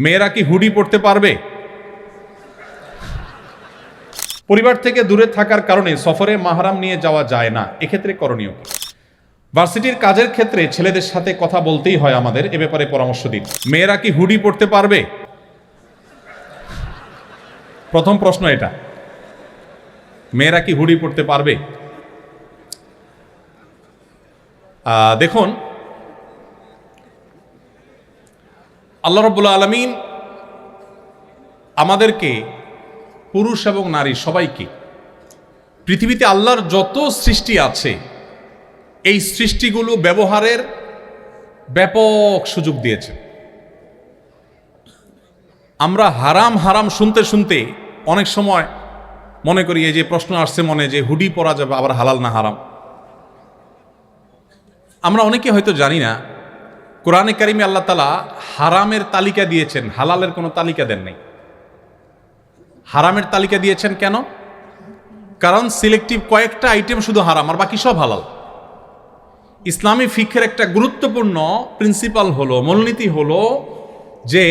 মেয়েরা কি হুডি পরতে পারবে? পরিবার থেকে দূরে থাকার কারণে সফরে মাহরাম নিয়ে যাওয়া যায় না, এক্ষেত্রে করণীয় কি? ভার্সিটির কাজের ক্ষেত্রে ছেলেদের সাথে কথা বলতেই হয় আমাদের, এ ব্যাপারে পরামর্শ দিন। মেয়েরা কি হুডি পরতে পারবে? প্রথম প্রশ্ন এটা, মেয়েরা কি হুডি পরতে পারবে? দেখুন, আল্লাহ রাব্বুল আলামিন আমাদেরকে, পুরুষ এবং নারী সবাইকে, পৃথিবীতে আল্লাহর যত সৃষ্টি আছে এই সৃষ্টিগুলো ব্যবহারের ব্যাপক সুযোগ দিয়েছে। আমরা হারাম হারাম শুনতে শুনতে অনেক সময় মনে করি, এই যে প্রশ্ন আসছে মনে, যে হুডি পরা যাবে, আবার হালাল না হারাম। আমরা অনেকে হয়তো জানি না, কোরআনে কারিমে আল্লাহ তাআলা হারামের তালিকা দিয়েছেন, হালালের কোনো তালিকা দেন নাই। হারামের তালিকা দিয়েছেন কেন? কারণ সিলেক্টিভ কয়েকটা আইটেম শুধু হারাম, আর বাকি সব হালাল। ইসলামী ফিকহের একটা গুরুত্বপূর্ণ প্রিন্সিপাল হলো, মূলনীতি হলো যে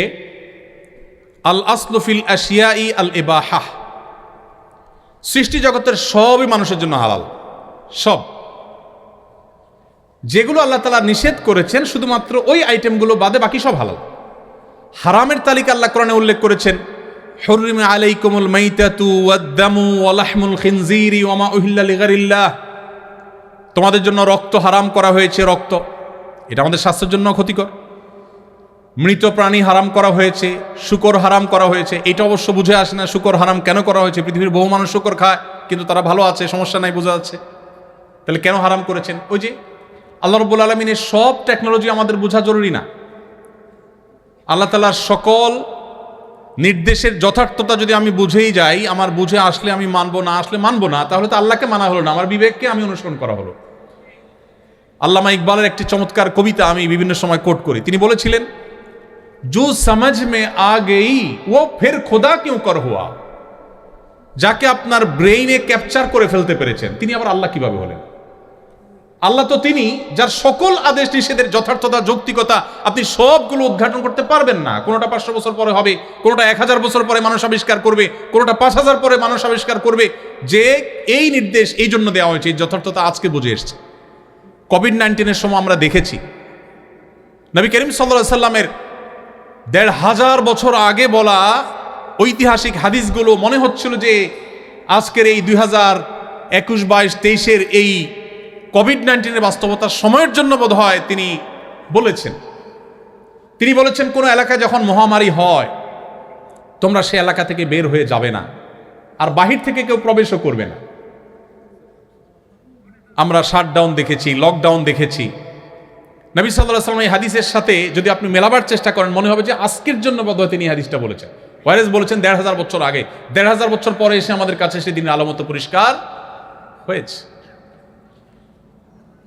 আল আসলু ফিল আশিয়াই আল ইবাহা। সৃষ্টি জগতের সবই মানুষের জন্য হালাল, সব। যেগুলো আল্লাহ তাআলা নিষেধ করেছেন শুধুমাত্র ওই আইটেমগুলো বাদে বাকি সব হালাল। হারামের তালিকা আল্লাহ কোরআনে উল্লেখ করেছেন, হুররিমা আলাইকুমুল মাইতাতু ওয়াদ-দামু ওয়া লাহমুল খিনজিরি ওয়া মা উহিল্লা লিগাইরিল্লাহ। তোমাদের জন্য রক্ত হারাম করা হয়েছে, রক্ত, এটা আমাদের স্বাস্থ্যের জন্য ক্ষতিকর। মৃত প্রাণী হারাম করা হয়েছে, শূকর হারাম করা হয়েছে। এটা অবশ্য বুঝে আসে না শূকর হারাম কেন করা হয়েছে। পৃথিবীর বহু মানুষ শূকর খায়, কিন্তু তারা ভালো আছে, সমস্যা নাই, বোঝা যাচ্ছে। তাহলে কেন হারাম করেছেন? ওই যে আল্লাহ রাব্বুল আলামিনের সব টেকনোলজি আমাদের বোঝা জরুরি না। আল্লাহ তাআলার সকল নির্দেশের যথার্থতা যদি আমি বুঝেই যাই, আমার বুঝে আসলে আমি মানবো, না আসলে মানবো না, তাহলে তো আল্লাহকে মানা হলো না, আমার বিবেককে আমি অনুসরণ করা হলো। আল্লামা ইকবালের একটি চমৎকার কবিতা আমি বিভিন্ন সময় কোট করি। তিনি বলেছিলেন, জো সমঝ মে আ গই ও ফির খোদা কিউ কর হুয়া। যাকে আপনার ব্রেইনে ক্যাপচার করে ফেলতে পেরেছেন, তিনি আবার আল্লাহ কিভাবে হলেন? আল্লাহ তো তিনি যার সকল আদেশ নিষেধের যথার্থতা, যৌক্তিকতা আপনি সবগুলো উদ্ঘাটন করতে পারবেন না। কোনোটা 500 বছর পরে হবে, কোনোটা 1000 বছর পরে মানুষ আবিষ্কার করবে, কোনোটা 5000 পরে মানুষ আবিষ্কার করবে। যে এই নির্দেশ এই জন্য দেওয়া হয়েছে, এই যথার্থতা আজকে বুঝে এসছে। কোভিড-19 সময় আমরা দেখেছি, নবী করিম সাল্লাল্লাহু আলাইহি সাল্লামের 1500 বছর আগে বলা ঐতিহাসিক হাদিসগুলো মনে হচ্ছিল যে আজকের এই 2021, 22, 23 এই কোভিড-19 বাস্তবতার সময়ের জন্য বোধ হয় তিনি বলেছেন। তিনি বলেছেন, কোনো এলাকায় যখন মহামারী হয়, তোমরা সে এলাকা থেকে বের হয়ে যাবে না, আর বাহির থেকে কেউ প্রবেশও করবে না। আমরা শাটডাউন দেখেছি, লকডাউন দেখেছি। নবী সাল্লাল্লাহু আলাইহি ওয়াসাল্লাম এই হাদিসের সাথে যদি আপনি মেলাবার চেষ্টা করেন, মনে হবে যে আজকের জন্য বোধহয় তিনি হাদিসটা বলেছেন। ওয়ারেস বলেছেন 1500 বছর আগে, 1500 বছর পরে এসে আমাদের কাছে সে দিনের আলামত পরিষ্কার হয়েছে।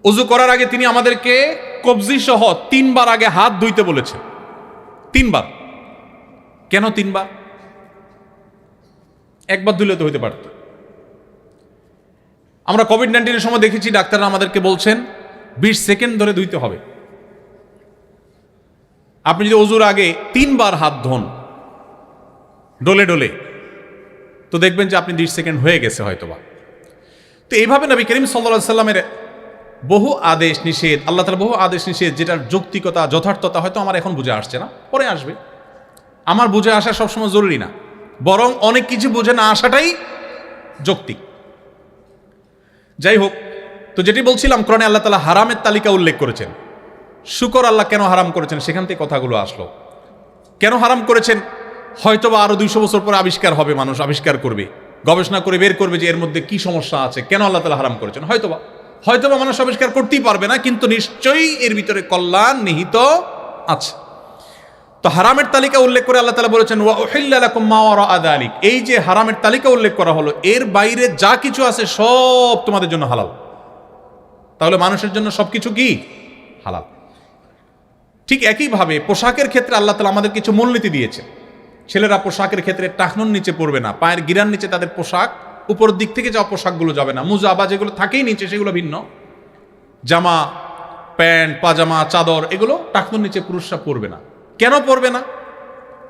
ওযু করার আগে তিনি আমাদেরকে কবজি সহ 3 বার আগে হাত ধুইতে বলেছেন। 3 বার। কেন 3 বার? একবার ধুলে তো হইতে পারত। আমরা কোভিড-19 সময় দেখেছি ডাক্তাররা আমাদেরকে বলছেন 20 সেকেন্ড ধরে ধুইতে হবে। আপনি যদি ওযুর আগে 3 বার হাত ধোন ডলে ডলে, তো দেখবেন যে আপনি 20 সেকেন্ড হয়ে গেছে হয়তোবা। তো এইভাবে নবী করিম সাল্লাল্লাহু আলাইহি সাল্লামের বহু আদেশ নিষেধ, আল্লাহ তাআলার বহু আদেশ নিষেধ, যেটার যৌক্তিকতা, যথার্থতা হয়তো আমার এখন বুঝে আসছে না, পরে আসবে। আমার বুঝে আসা সবসময় জরুরি না, বরং অনেক কিছু বুঝে না আসাটাই যৌক্তিক। যাই হোক, তো যেটি বলছিলাম, কোরআনে আল্লাহ তাআলা হারামের তালিকা উল্লেখ করেছেন। শুকর আল্লাহ কেন হারাম করেছেন, সেখান থেকে কথাগুলো আসলো। কেন হারাম করেছেন? হয়তোবা আরো 200 বছর পরে আবিষ্কার হবে, মানুষ আবিষ্কার করবে, গবেষণা করে বের করবে যে এর মধ্যে কি সমস্যা আছে, কেন আল্লাহ তাআলা হারাম করেছেন। হয়তোবা মানুষ আবিষ্কার করতেই পারবে না, কিন্তু নিশ্চয়ই এর ভিতরে কল্যাণ নিহিত আছে। তো হারামের তালিকা উল্লেখ করে আল্লাহ তাআলা বলেছেন, ওয়া উহিল্লা লাকুম মা ওয়ারাআ যালিক। এই যে হারামের তালিকা উল্লেখ করা হলো, এর বাইরে যা কিছু আছে সব তোমাদের জন্য হালাল। তাহলে মানুষের জন্য সবকিছু কি হালাল। ঠিক একইভাবে পোশাকের ক্ষেত্রে আল্লাহ তাআলা আমাদের কিছু মূলনীতি দিয়েছে। ছেলেরা পোশাকের ক্ষেত্রে টাকনুর নিচে পড়বে না, পায়ের গিরার নিচে তাদের পোশাক, উপরের দিক থেকে যাওয়া পোশাকগুলো যাবে না। মুজা বা যেগুলো থাকেই নিচে সেগুলো ভিন্ন, জামা, প্যান্ট, পাজামা, চাদর, এগুলো টাকনুর নিচে পুরুষরা পরবে না। কেন পরবে না?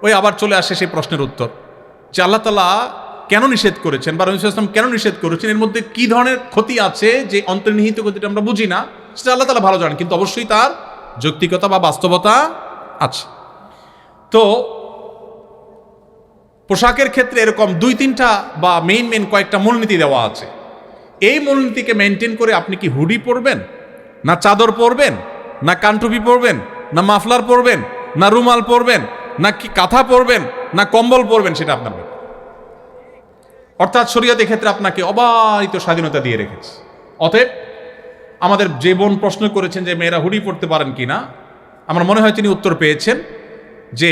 ওই আবার চলে আসে সেই প্রশ্নের উত্তর যে আল্লাহ তাআলা কেন নিষেধ করেছেন বা রাসূল সাল্লাল্লাহু আলাইহি ওয়াসাল্লাম কেন নিষেধ করেছেন, এর মধ্যে কি ধরনের ক্ষতি আছে যে অন্তর্নিহিত ক্ষতিটা আমরা বুঝি না, সেটা আল্লাহ তাআলা ভালো জানেন, কিন্তু অবশ্যই তার যৌক্তিকতা বা বাস্তবতা আছে। তো পোশাকের ক্ষেত্রে এরকম 2-3টা বা মেইন কয়েকটা মূলনীতি দেওয়া আছে। এই মূলনীতিকে মেনটেন করে আপনি কি হুডি পরবেন, না চাদর পরবেন, না কানটুপি পরবেন, না মাফলার পরবেন, না রুমাল পরবেন, না কি কাঁথা পরবেন, না কম্বল পরবেন, সেটা আপনার ব্যাপার। অর্থাৎ শরীয়ত এক্ষেত্রে আপনাকে অবারিত স্বাধীনতা দিয়ে রেখেছে। অতএব আমাদের যে বোন প্রশ্ন করেছেন যে মেয়েরা হুডি পরতে পারেন কিনা, আমার মনে হয় তিনি উত্তর পেয়েছেন যে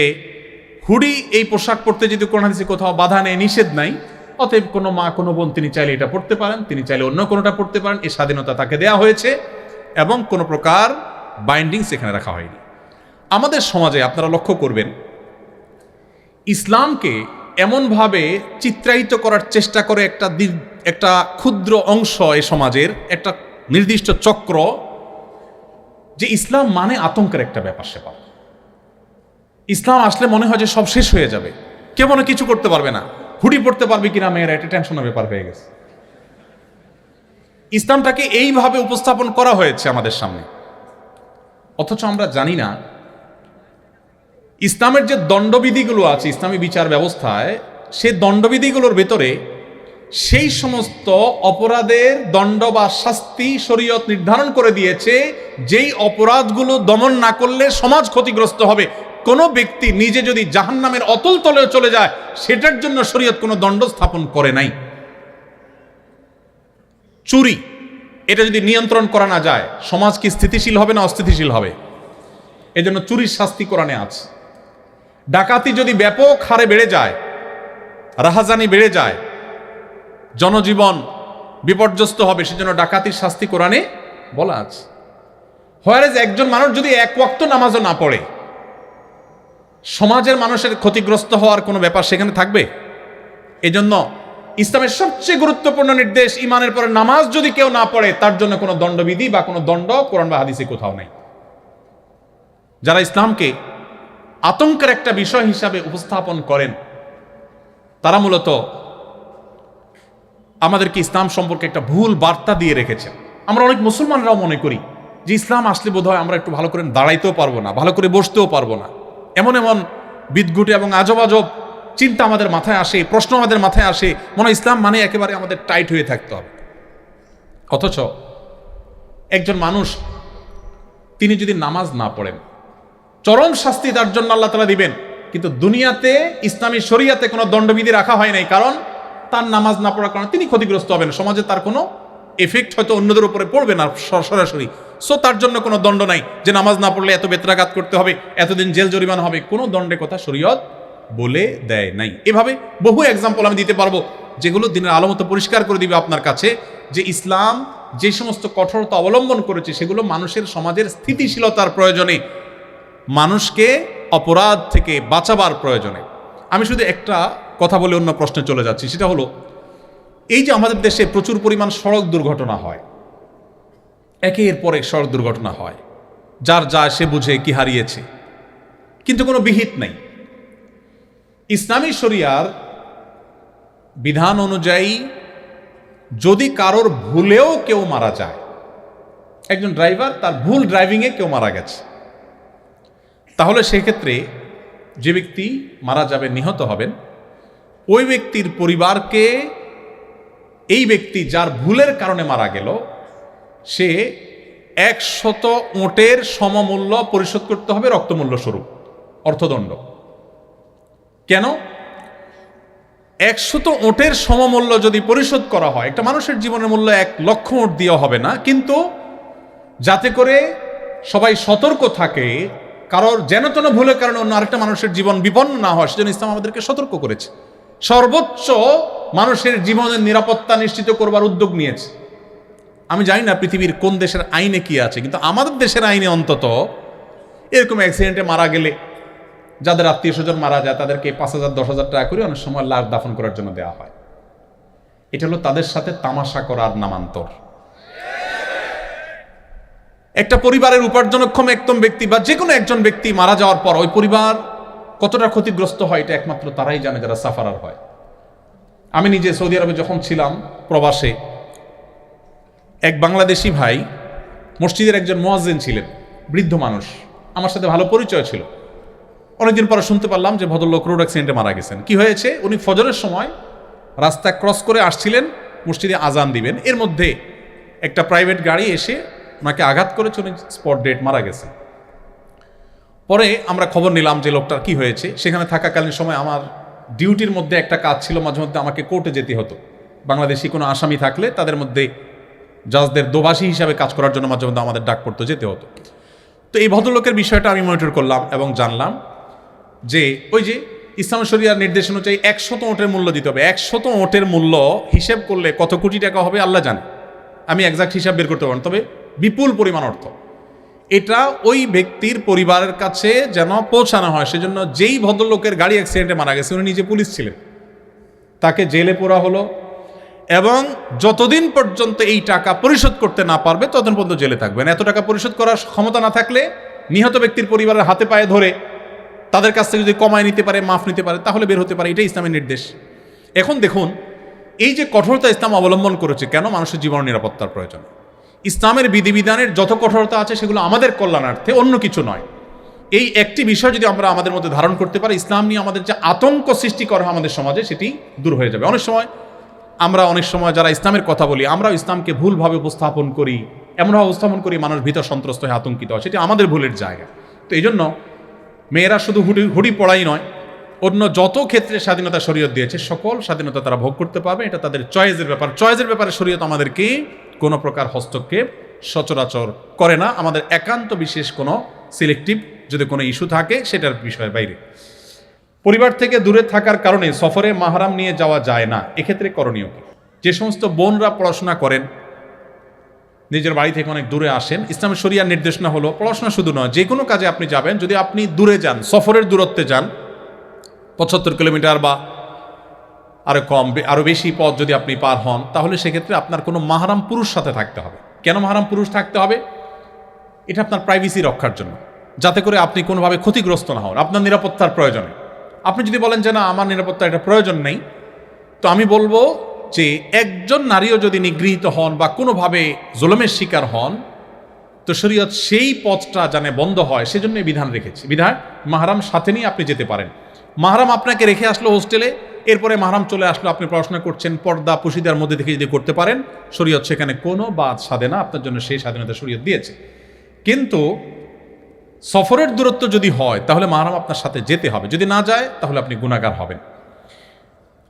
হুডি এই পোশাক পরতে যদি কোন হাদিসে কোথাও বাধা নেই, নিষেধ নাই, অতএব কোনো মা কোনো বোন তিনি চাইলে এটা পড়তে পারেন, তিনি চাইলে অন্য কোনোটা পড়তে পারেন, এই স্বাধীনতা তাকে দেয়া হয়েছে এবং কোনো প্রকার বাইন্ডিং সেখানে রাখা হয়নি। আমাদের সমাজে আপনারা লক্ষ্য করবেন ইসলামকে এমনভাবে চিত্রায়িত করার চেষ্টা করে একটা ক্ষুদ্র অংশ এই সমাজের একটা নির্দিষ্ট চক্র, যে ইসলাম মানে আতঙ্কের একটা ব্যাপার স্যাপার। ইসলাম আসলে মনে হয় যে সব শেষ হয়ে যাবে, কেউ মনে কিছু করতে পারবে না, হুডি পড়তে পারবে কিনা মেয়েরা এটা টেনশনের ব্যাপার হয়ে গেছে। ইসলামটাকে এইভাবে উপস্থাপন করা হয়েছে আমাদের সামনে, অথচ আমরা জানি না ইসলামের যে দণ্ডবিধিগুলো আছে ইসলামী বিচার ব্যবস্থায়, সেই দণ্ডবিধিগুলোর ভেতরে সেই সমস্ত অপরাধের দণ্ড বা শাস্তি শরীয়ত নির্ধারণ করে দিয়েছে যেই অপরাধগুলো দমন না করলে সমাজ ক্ষতিগ্রস্ত হবে। কোনো ব্যক্তি নিজে যদি জাহান্নামের অতল তলেও চলে যায় সেটার জন্য শরীয়ত কোনো দণ্ড স্থাপন করে নাই। চুরি, এটা যদি নিয়ন্ত্রণ করা না যায় সমাজ কি স্থিতিশীল হবে না অস্থিতিশীল হবে? এজন্য চুরির শাস্তি কোরআনে আছে। ডাকাতি যদি ব্যাপক হারে বেড়ে যায়, রাহাজানি বেড়ে যায়, জনজীবন বিপর্যস্ত হবে, সেজন্য ডাকাতির শাস্তি কোরআনে বলা আছে। হোয়ারেজ একজন মানুষ যদি এক ওয়াক্ত নামাজও না পড়ে, সমাজের মানুষের ক্ষতিগ্রস্ত হওয়ার কোনো ব্যাপার সেখানে থাকবে? এজন্য ইসলামের সবচেয়ে গুরুত্বপূর্ণ নির্দেশ, ইমানের পরে নামাজ যদি কেউ না পড়ে তার জন্য কোনো দণ্ডবিধি বা কোনো দণ্ড কোরআন বা হাদিসে কোথাও নেই। যারা ইসলামকে আতঙ্কের একটা বিষয় হিসাবে উপস্থাপন করেন তারা মূলত আমাদেরকে ইসলাম সম্পর্কে একটা ভুল বার্তা দিয়ে রেখেছেন। আমরা অনেক মুসলমানরাও মনে করি যে ইসলাম আসলে বোধহয় আমরা একটু ভালো করে দাঁড়াইতেও পারবো না, ভালো করে বসতেও পারবো না, এমন এমন বিদঘুটে এবং আজব আজব চিন্তা আমাদের মাথায় আসে, প্রশ্ন আমাদের মাথায় আসে, মনে হয় ইসলাম মানে একেবারে আমাদের টাইট হয়ে থাকতে হবে। অথচ একজন মানুষ তিনি যদি নামাজ না পড়েন চরম শাস্তি তার জন্য আল্লাহ তাআলা দিবেন, কিন্তু দুনিয়াতে ইসলামী শরীয়তে কোনো দণ্ডবিধি রাখা হয় নাই, কারণ তার নামাজ না পড়ার কারণে তিনি ক্ষতিগ্রস্ত হবেন, সমাজে তার কোনো এফেক্ট হয়তো অন্যদের উপরে পড়বে না সরাসরি, সো তার জন্য কোনো দণ্ড নাই যে নামাজ না পড়লে এত বেত্রাঘাত করতে হবে, এতদিন জেল জরিমানা হবে, কোনো দণ্ডের কথা শরীয়ত বলে দেয় নাই। এভাবে বহু এক্সাম্পল আমি দিতে পারবো যেগুলো দিনের আলো মতো পরিষ্কার করে দিবে আপনার কাছে যে ইসলাম যে সমস্ত কঠোরতা অবলম্বন করেছে সেগুলো মানুষের সমাজের স্থিতিশীলতার প্রয়োজনে, মানুষকে অপরাধ থেকে বাঁচাবার প্রয়োজনে। আমি শুধু একটা কথা বলে অন্য প্রশ্নে চলে যাচ্ছি, সেটা হলো এই যে আমাদের দেশে প্রচুর পরিমাণ সড়ক দুর্ঘটনা হয়, একের পর এক সড়ক দুর্ঘটনা হয়, যার যা সে বুঝে কি হারিয়েছে, কিন্তু কোনো বিহিত নাই। ইসলামী শরিয়ার বিধান অনুযায়ী যদি কারোর ভুলেও কেউ মারা যায়, একজন ড্রাইভার তার ভুল ড্রাইভিংয়ে কেউ মারা গেছে, তাহলে সেক্ষেত্রে যে ব্যক্তি মারা যাবেন, নিহত হবেন, ওই ব্যক্তির পরিবারকে এই ব্যক্তি যার ভুলের কারণে মারা গেল সে 100 ওঁটের সমমূল্য পরিশোধ করতে হবে রক্তমূল্য স্বরূপ, অর্থদণ্ড। কেন? 100 ওঁটের সমমূল্য যদি পরিশোধ করা হয়, একটা মানুষের জীবনের মূল্য 1 লক্ষ ওঁট দেওয়া হবে না, কিন্তু যাতে করে সবাই সতর্ক থাকে, কারোর যেন তেন ভুলের কারণে অন্য আরেকটা মানুষের জীবন বিপন্ন না হয় সেজন্য ইসলাম আমাদেরকে সতর্ক করেছে, সর্বোচ্চ মানুষের জীবনের নিরাপত্তা নিশ্চিত করবার উদ্যোগ নিয়েছে। আমি জানি না পৃথিবীর কোন দেশের আইনে কি আছে, কিন্তু আমাদের দেশের আইনে অন্তত এরকম অ্যাক্সিডেন্টে মারা গেলে যাদের আত্মীয় স্বজন মারা যায় তাদেরকে 5,000 10,000 টাকা করে অনেক সময় লাশ দাফন করার জন্য দেওয়া হয়। এটা হলো তাদের সাথে তামাশা করার নামান্তর। একটা পরিবারের উপার্জনক্ষম একদম ব্যক্তি বা যে কোনো একজন ব্যক্তি মারা যাওয়ার পর ওই পরিবার কতটা ক্ষতিগ্রস্ত হয় এটা একমাত্র তারাই জানে যারা সাফারার হয়। আমি নিজে সৌদি আরবে যখন ছিলাম প্রবাসে, এক বাংলাদেশি ভাই মসজিদের একজন মুয়াজ্জিন ছিলেন, বৃদ্ধ মানুষ, আমার সাথে ভালো পরিচয় ছিল। অনেকদিন পরে শুনতে পারলাম যে ভদ্রলোক রোড অ্যাক্সিডেন্টে মারা গেছেন। কি হয়েছে? উনি ফজরের সময় রাস্তা ক্রস করে আসছিলেন, মসজিদে আজান দিবেন, এর মধ্যে একটা প্রাইভেট গাড়ি এসে ওনাকে আঘাত করেছে, উনি স্পট ডেড মারা গেছেন। পরে আমরা খবর নিলাম যে লোকটার কি হয়েছে। সেখানে থাকাকালীন সময় আমার ডিউটির মধ্যে একটা কাজ ছিল, মাঝে মধ্যে আমাকে কোর্টে যেতে হতো। বাংলাদেশি কোনো আসামি থাকলে তাদের মধ্যে জাজদের দোভাষী হিসাবে কাজ করার জন্য মাঝে মধ্যে আমাদের ডাক পড়তে যেতে হতো। তো এই ভদ্রলোকের বিষয়টা আমি মনিটর করলাম এবং জানলাম যে ওই যে ইসলাম শরিয়ার নির্দেশ অনুযায়ী 100 ওটের মূল্য দিতে হবে। 100 ওটের মূল্য হিসেব করলে কত কোটি টাকা হবে আল্লাহ জানে, আমি এক্সাক্ট হিসাব বের করতে পারবো, তবে বিপুল পরিমাণ অর্থ। এটা ওই ব্যক্তির পরিবারের কাছে যেন পৌঁছানো হয়, সেজন্য যেই ভদ্রলোকের গাড়ি অ্যাক্সিডেন্টে মারা গেছে উনি নিজে পুলিশ ছিলেন, তাকে জেলে পোরা হলো এবং যতদিন পর্যন্ত এই টাকা পরিশোধ করতে না পারবে ততদিন পর্যন্ত জেলে থাকবেন। এত টাকা পরিশোধ করার ক্ষমতা না থাকলে নিহত ব্যক্তির পরিবারের হাতে পায়ে ধরে তাদের কাছ থেকে যদি কমায় নিতে পারে, মাফ নিতে পারে, তাহলে বের হতে পারে। এটাই ইসলামের নির্দেশ। এখন দেখুন, এই যে কঠোরতা ইসলাম অবলম্বন করেছে, কেন? মানুষের জীবন নিরাপত্তার প্রয়োজন। ইসলামের বিধিবিধানের যত কঠোরতা আছে সেগুলো আমাদের কল্যাণার্থে, অন্য কিছু নয়। এই একটি বিষয় যদি আমরা আমাদের মধ্যে ধারণ করতে পারি, ইসলাম নিয়ে আমাদের যে আতঙ্ক সৃষ্টি করা আমাদের সমাজে, সেটি দূর হয়ে যাবে। অনেক সময় যারা ইসলামের কথা বলি, আমরাও ইসলামকে ভুলভাবে উপস্থাপন করি, এমনভাবে উপস্থাপন করি মানুষ ভীত সন্ত্রস্ত হয়ে আতঙ্কিত হয়, সেটি আমাদের ভুলের জায়গা। তো এই জন্য মেয়েরা শুধু হুডি পড়াই নয়, অন্য যত ক্ষেত্রে স্বাধীনতা শরীয়ত দিয়েছে সকল স্বাধীনতা তারা ভোগ করতে পারবে। এটা তাদের চয়েসের ব্যাপার। চয়েসের ব্যাপারে শরীয়ত আমাদেরকে কোনো প্রকার হস্তক্ষেপ সচরাচর করে না, আমাদের একান্ত বিশেষ কোনো সিলেক্টিভ যদি কোনো ইস্যু থাকে সেটার বিষয়ের বাইরে। পরিবার থেকে দূরে থাকার কারণে সফরে মাহরাম নিয়ে যাওয়া যায় না, এক্ষেত্রে করণীয় কি? যে সমস্ত বোনরা পড়াশোনা করেন, নিজের বাড়ি থেকে অনেক দূরে আসেন, ইসলামের শরিয়ার নির্দেশনা হলো পড়াশোনা শুধু নয়, যে কোনো কাজে আপনি যাবেন, যদি আপনি দূরে যান, সফরের দূরত্বে যান, 75 কিলোমিটার বা আরো কম, আরো বেশি পথ যদি আপনি পার হন, তাহলে সেক্ষেত্রে আপনার কোনো মাহরাম পুরুষ সাথে থাকতে হবে। কেন মাহরাম পুরুষ থাকতে হবে? এটা আপনার প্রাইভেসি রক্ষার জন্য, যাতে করে আপনি কোনোভাবে ক্ষতিগ্রস্ত না হন, আপনার নিরাপত্তার প্রয়োজনে। আপনি যদি বলেন যে না, আমার নিরাপত্তা এটা প্রয়োজন নেই, তো আমি বলবো যে একজন নারীও যদি নিগৃহীত হন বা কোনোভাবে জুলুমের শিকার হন, তো শরীয়ত সেই পথটা জানে বন্ধ হয়, সেজন্য বিধান রেখেছে। বিধান মাহরাম সাথে নিয়ে আপনি যেতে পারেন। মাহরাম আপনাকে রেখে আসলো হোস্টেলে, এরপরে মাহরাম চলে আসলো, আপনি পড়াশোনা করছেন, পর্দা পুশিদার মধ্যে থেকে যদি করতে পারেন, শরীয়ত সেখানে কোনো বাদ সাধে না, আপনার জন্য সেই স্বাধীনতা শরীয়ত দিয়েছে। কিন্তু সফরের দূরত্ব যদি হয় তাহলে মাহরাম আপনার সাথে যেতে হবে, যদি না যায় তাহলে আপনি গুনাহগার হবেন।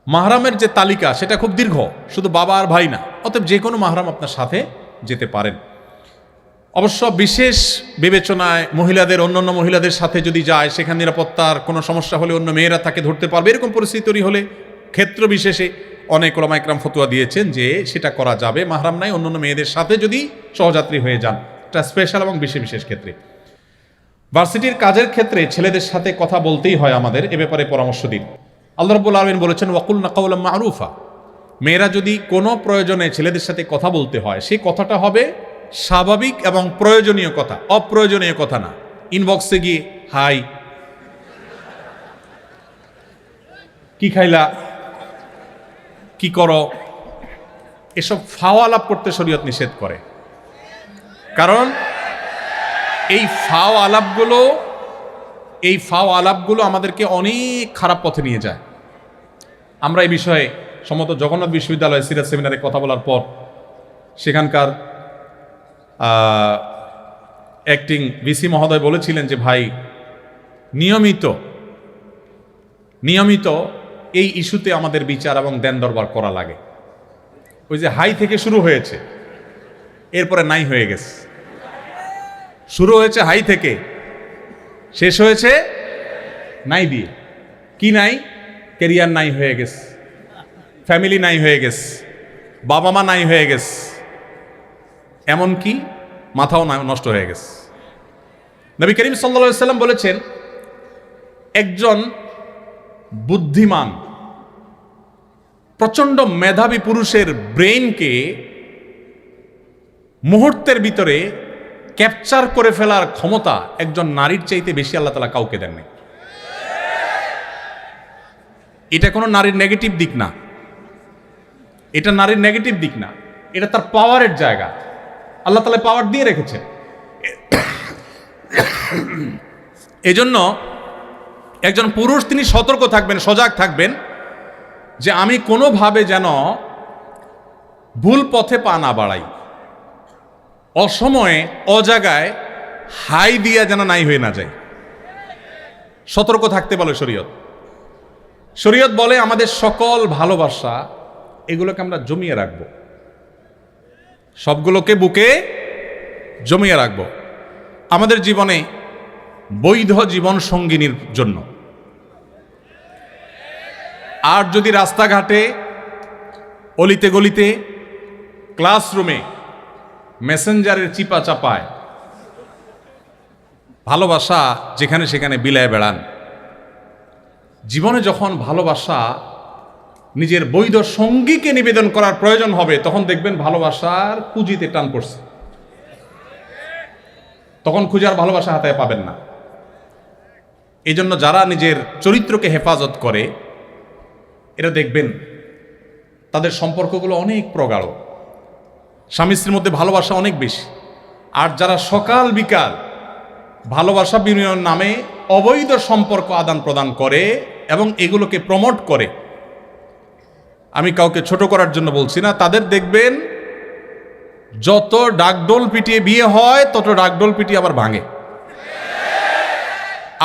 মাহরামের যে তালিকা সেটা খুব দীর্ঘ, শুধু বাবা আর ভাই না, অতএব যে কোনো মাহরাম আপনার সাথে যেতে পারেন। অবশ্য বিশেষ বিবেচনায় মহিলাদের অন্যান্য মহিলাদের সাথে যদি যায়, সেখানে নিরাপত্তার কোনো সমস্যা হলে অন্য মেয়েরা তাকে ধরতে পারবে, এরকম পরিস্থিতি তৈরি হলে ক্ষেত্র বিশেষে অনেক ওলামা ইকরাম ফতোয়া দিয়েছেন যে সেটা করা যাবে। মাহরাম নাই, অন্যান্য মেয়েদের সাথে যদি সহযাত্রী হয়ে যান, এটা স্পেশাল এবং বিশেষ বিশেষ ক্ষেত্রে। ভার্সিটির কাজের ক্ষেত্রে ছেলেদের সাথে কথা বলতেই হয় আমাদের, এ ব্যাপারে পরামর্শ দিন। আল্লাহ রাব্বুল আলামিন বলেছেন ওয়াকুলনা কাওলাম মা'রুফা। মেয়েরা যদি কোনো প্রয়োজনে ছেলেদের সাথে কথা বলতে হয়, সেই কথাটা হবে স্বাভাবিক এবং প্রয়োজনীয় কথা, অপ্রয়োজনীয় কথা না। ইনবক্সে গিয়ে হাই, কি খাইলা, কি করো, এসব ফাও আলাপ করতে শরীয়ত নিষেধ করে। কারণ এই ফাও আলাপগুলো আমাদেরকে অনেক খারাপ পথে নিয়ে যায়। আমরা এই বিষয়ে সম্ভবত জগন্নাথ বিশ্ববিদ্যালয় সিরাজ সেমিনারে কথা বলার পর সেখানকার অ্যাক্টিং ভিসি মহোদয় বলেছিলেন যে ভাই, নিয়মিত এই ইস্যুতে আমাদের বিচার এবং দেন দরবার করা লাগে। ওই যে হাই থেকে শুরু হয়েছে, এরপরে নাই হয়ে গেছে। শুরু হয়েছে হাই থেকে, শেষ হয়েছে নাই দিয়ে। কি নাই? ক্যারিয়ার নাই হয়ে গেছে, ফ্যামিলি নাই হয়ে গেছে, বাবা মা নাই হয়ে গেছে, এমনকি মাথাও নষ্ট হয়ে গেছে। নবী করিম সাল্লাল্লাহু আলাইহি ওয়াসাল্লাম বলেছেন, একজন বুদ্ধিমান প্রচন্ড মেধাবী পুরুষের ব্রেইনকে মুহূর্তের ভিতরে ক্যাপচার করে ফেলার ক্ষমতা একজন নারীর চাইতে বেশি আল্লাহ তাআলা কাউকে দেননি। এটা কোনো নারীর নেগেটিভ দিক না, এটা নারীর নেগেটিভ দিক না, এটা তার পাওয়ারের জায়গা। আল্লাহ তাআলা পাওয়ার দিয়ে রেখেছেন। এজন্য একজন পুরুষ তিনি সতর্ক থাকবেন, সজাগ থাকবেন যে আমি কোনোভাবে যেন ভুল পথে পা না বাড়াই, অসময়ে অজাগায় হাই দিয়া যেন নাই হয়ে না যায়। সতর্ক থাকতে বলে শরীয়ত। শরীয়ত বলে আমাদের সকল ভালোবাসা এগুলোকে আমরা জমিয়ে রাখবো, সবগুলোকে বুকে জমিয়ে রাখবো আমাদের জীবনে বৈধ জীবন সঙ্গিনীর জন্য। আর যদি রাস্তাঘাটে, অলিতে গলিতে, ক্লাসরুমে মেসেঞ্জারের চিপা চাপায় ভালোবাসা যেখানে সেখানে বিলায় বেড়ান, জীবনে যখন ভালোবাসা নিজের বৈধ সঙ্গীকে নিবেদন করার প্রয়োজন হবে, তখন দেখবেন ভালোবাসার পুঁজিতে টান পড়ছে, তখন খুঁজে আর ভালোবাসা হাতে পাবেন না। এই জন্য যারা নিজের চরিত্রকে হেফাজত করে এরা দেখবেন তাদের সম্পর্কগুলো অনেক প্রগাঢ়, স্বামী স্ত্রীর মধ্যে ভালোবাসা অনেক বেশি। আর যারা সকাল বিকাল ভালোবাসা বিনিময়ের নামে অবৈধ সম্পর্ক আদান প্রদান করে এবং এগুলোকে প্রমোট করে, আমি কাউকে ছোট করার জন্য বলছি না, তাদের দেখবেন যত ডাকডোল পিটিয়ে বিয়ে হয় তত ডাকডোল পিটিয়ে আবার ভাঙে।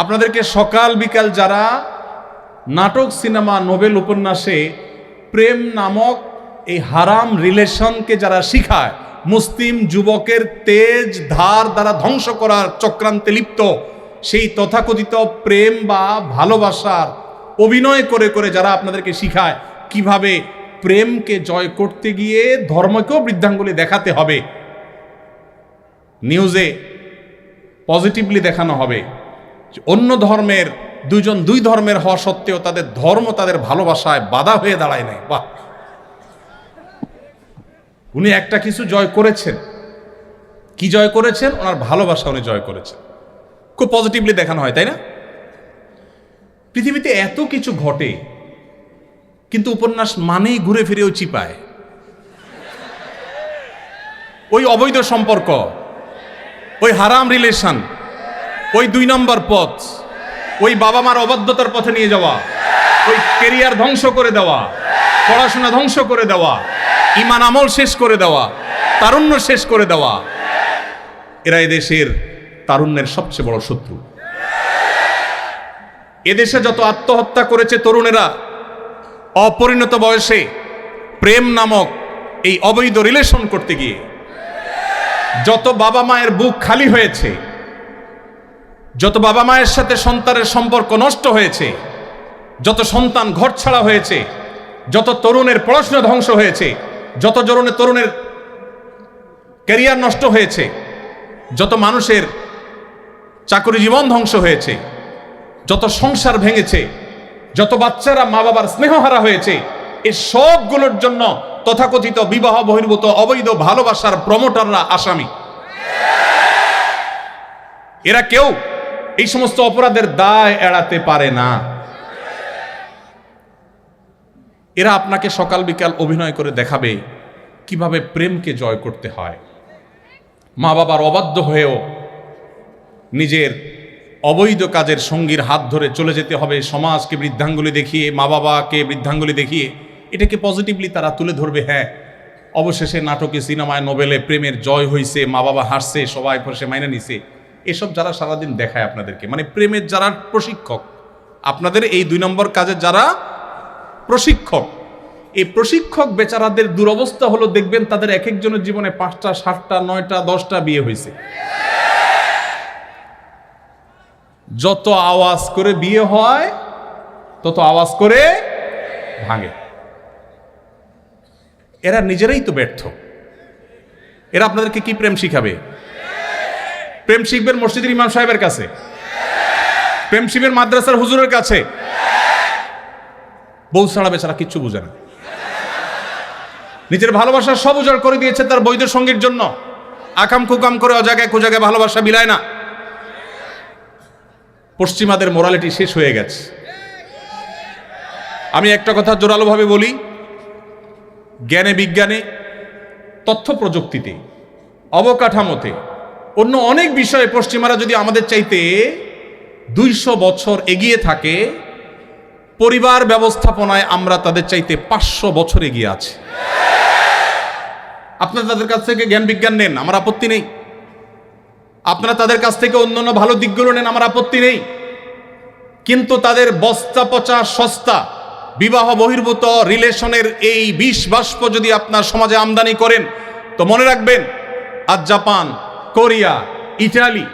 আপনাদেরকে সকাল বিকাল যারা নাটক, সিনেমা, নোবেল, উপন্যাসে প্রেম নামক এই হারাম রিলেশনকে যারা শিখায়, মুসলিম যুবকের তেজ ধার দ্বারা ধ্বংস করার চক্রান্তে লিপ্ত, সেই তথাকথিত প্রেম বা ভালোবাসার অভিনয় করে করে যারা আপনাদেরকে শিখায় কিভাবে প্রেমকে জয় করতে গিয়ে ধর্মকেও বৃদ্ধাঙ্গুলি দেখাতে হবে, নিউজে পজিটিভলি দেখানো হবে, অন্য ধর্মের দুইজন দুই ধর্মের হওয়া সত্ত্বেও তাদের ধর্ম তাদের ভালোবাসায় বাধা হয়ে দাঁড়ায় নাই। বাহ, উনি একটা কিছু জয় করেছেন। কি জয় করেছেন? ওনার ভালোবাসা উনি জয় করেছেন। খুব পজিটিভলি দেখানো হয়, তাই না? পৃথিবীতে এত কিছু ঘটে, কিন্তু উপন্যাস মানেই ঘুরে ফিরেও চিপায় ওই অবৈধ সম্পর্ক, ওই হারাম রিলেশন, ওই 2 নম্বর পথ, ওই বাবা মার অবাধ্যতার পথে নিয়ে যাওয়া, ওই কেরিয়ার ধ্বংস করে দেওয়া, পড়াশোনা ধ্বংস করে দেওয়া, ঈমান আমল শেষ করে দেওয়া, তারুণ্য শেষ করে দেওয়া। এরা এদেশের তারুণ্যের সবচেয়ে বড় শত্রু। এদেশে যত আত্মহত্যা করেছে তরুণেরা অপরিণত বয়সে প্রেম নামক এই অবৈধ রিলেশন করতে গিয়ে, যত বাবা মায়ের বুক খালি হয়েছে, যত বাবা মায়ের সাথে সন্তানের সম্পর্ক নষ্ট হয়েছে, যত সন্তান ঘরছাড়া হয়েছে, যত তরুণের পড়াশোনা ধ্বংস হয়েছে, যত তরুণের ক্যারিয়ার নষ্ট হয়েছে, যত মানুষের চাকরি জীবন ধ্বংস হয়েছে, যত সংসার ভেঙেছে, যত বাচ্চারা মা বাবার স্নেহহারা হয়েছে, এই সবগুলোর জন্য তথাকথিত বিবাহ বহির্ভূত অবৈধ ভালোবাসার প্রমোটাররা আসামি। এরা কেউ এই সমস্ত অপরাধের দায় এড়াতে পারে না। এরা আপনাকে সকাল বিকাল অভিনয় করে দেখাবে কিভাবে প্রেমকে জয় করতে হয়। মা বাবার অবাধ্য হয়েও নিজের অবৈধ কাজের সঙ্গীর হাত ধরে চলে যেতে হবে, সমাজকে বৃদ্ধাঙ্গুলি দেখিয়ে, মা বাবাকে বৃদ্ধাঙ্গুলি দেখিয়ে এটাকে পজিটিভলি তারা তুলে ধরবে। হ্যাঁ, অবশেষে নাটকে, সিনেমায়, নোবেলে প্রেমের জয় হয়েছে, মা বাবা হাসছে, সবাই পরে মাইনে নিছে। এসব যারা সারাদিন দেখায় আপনাদেরকে, মানে প্রেমের যারা প্রশিক্ষক, আপনাদের এই 2 নম্বর কাজের যারা প্রশিক্ষক, এই প্রশিক্ষক বেচারাদের দুরবস্থা হলো, দেখবেন তাদের এক একজনের জীবনে 5টা, 7টা, 9টা, 10টা বিয়ে হয়েছে। যত আওয়াজ করে বিয়ে হয় তত আওয়াজ করে ভাঙে। এরা নিজেরাই তো ব্যর্থ। এরা আপনাদেরকে কি প্রেম শিখাবে? প্রেম শিখবেন মসজিদের ইমাম সাহেবের কাছে, প্রেম শিখবেন মাদ্রাসার হুজুরের কাছে। বউ ছাড়া বেচারা কিচ্ছু বুঝে না, নিজের ভালোবাসা সব উজাড় করে দিয়েছে তার বৈধ সঙ্গীর জন্য। আকাম কুকাম করে অজায়গায় কুজায়গায় ভালোবাসা বিলায় না। পশ্চিমাদের মোরালিটি শেষ হয়ে গেছে। আমি একটা কথা জোরালোভাবে বলি, জ্ঞানে বিজ্ঞানে, তথ্য প্রযুক্তিতে, অবকাঠামোতে, অন্য অনেক বিষয়ে পশ্চিমারা যদি আমাদের চাইতে 200 বছর এগিয়ে থাকে, পরিবার ব্যবস্থাপনায় আমরা তাদের চাইতে 500 বছর এগিয়ে আছি। আপনারা তাদের কাছ থেকে জ্ঞান বিজ্ঞান নেন, আমার আপত্তি নেই। আপনারা তাদের কাছ থেকে অন্যান্য ভালো দিকগুলো নেন, আমার আপত্তি নেই। কিন্তু তাদের বস্তা পচা সস্তা বিবাহ বহির্ভূত রিলেশনের এই বিষ বাষ্প যদি আপনার সমাজে আমদানি করেন, তো মনে রাখবেন, আজ জাপান, কোরিয়া, ইটালি,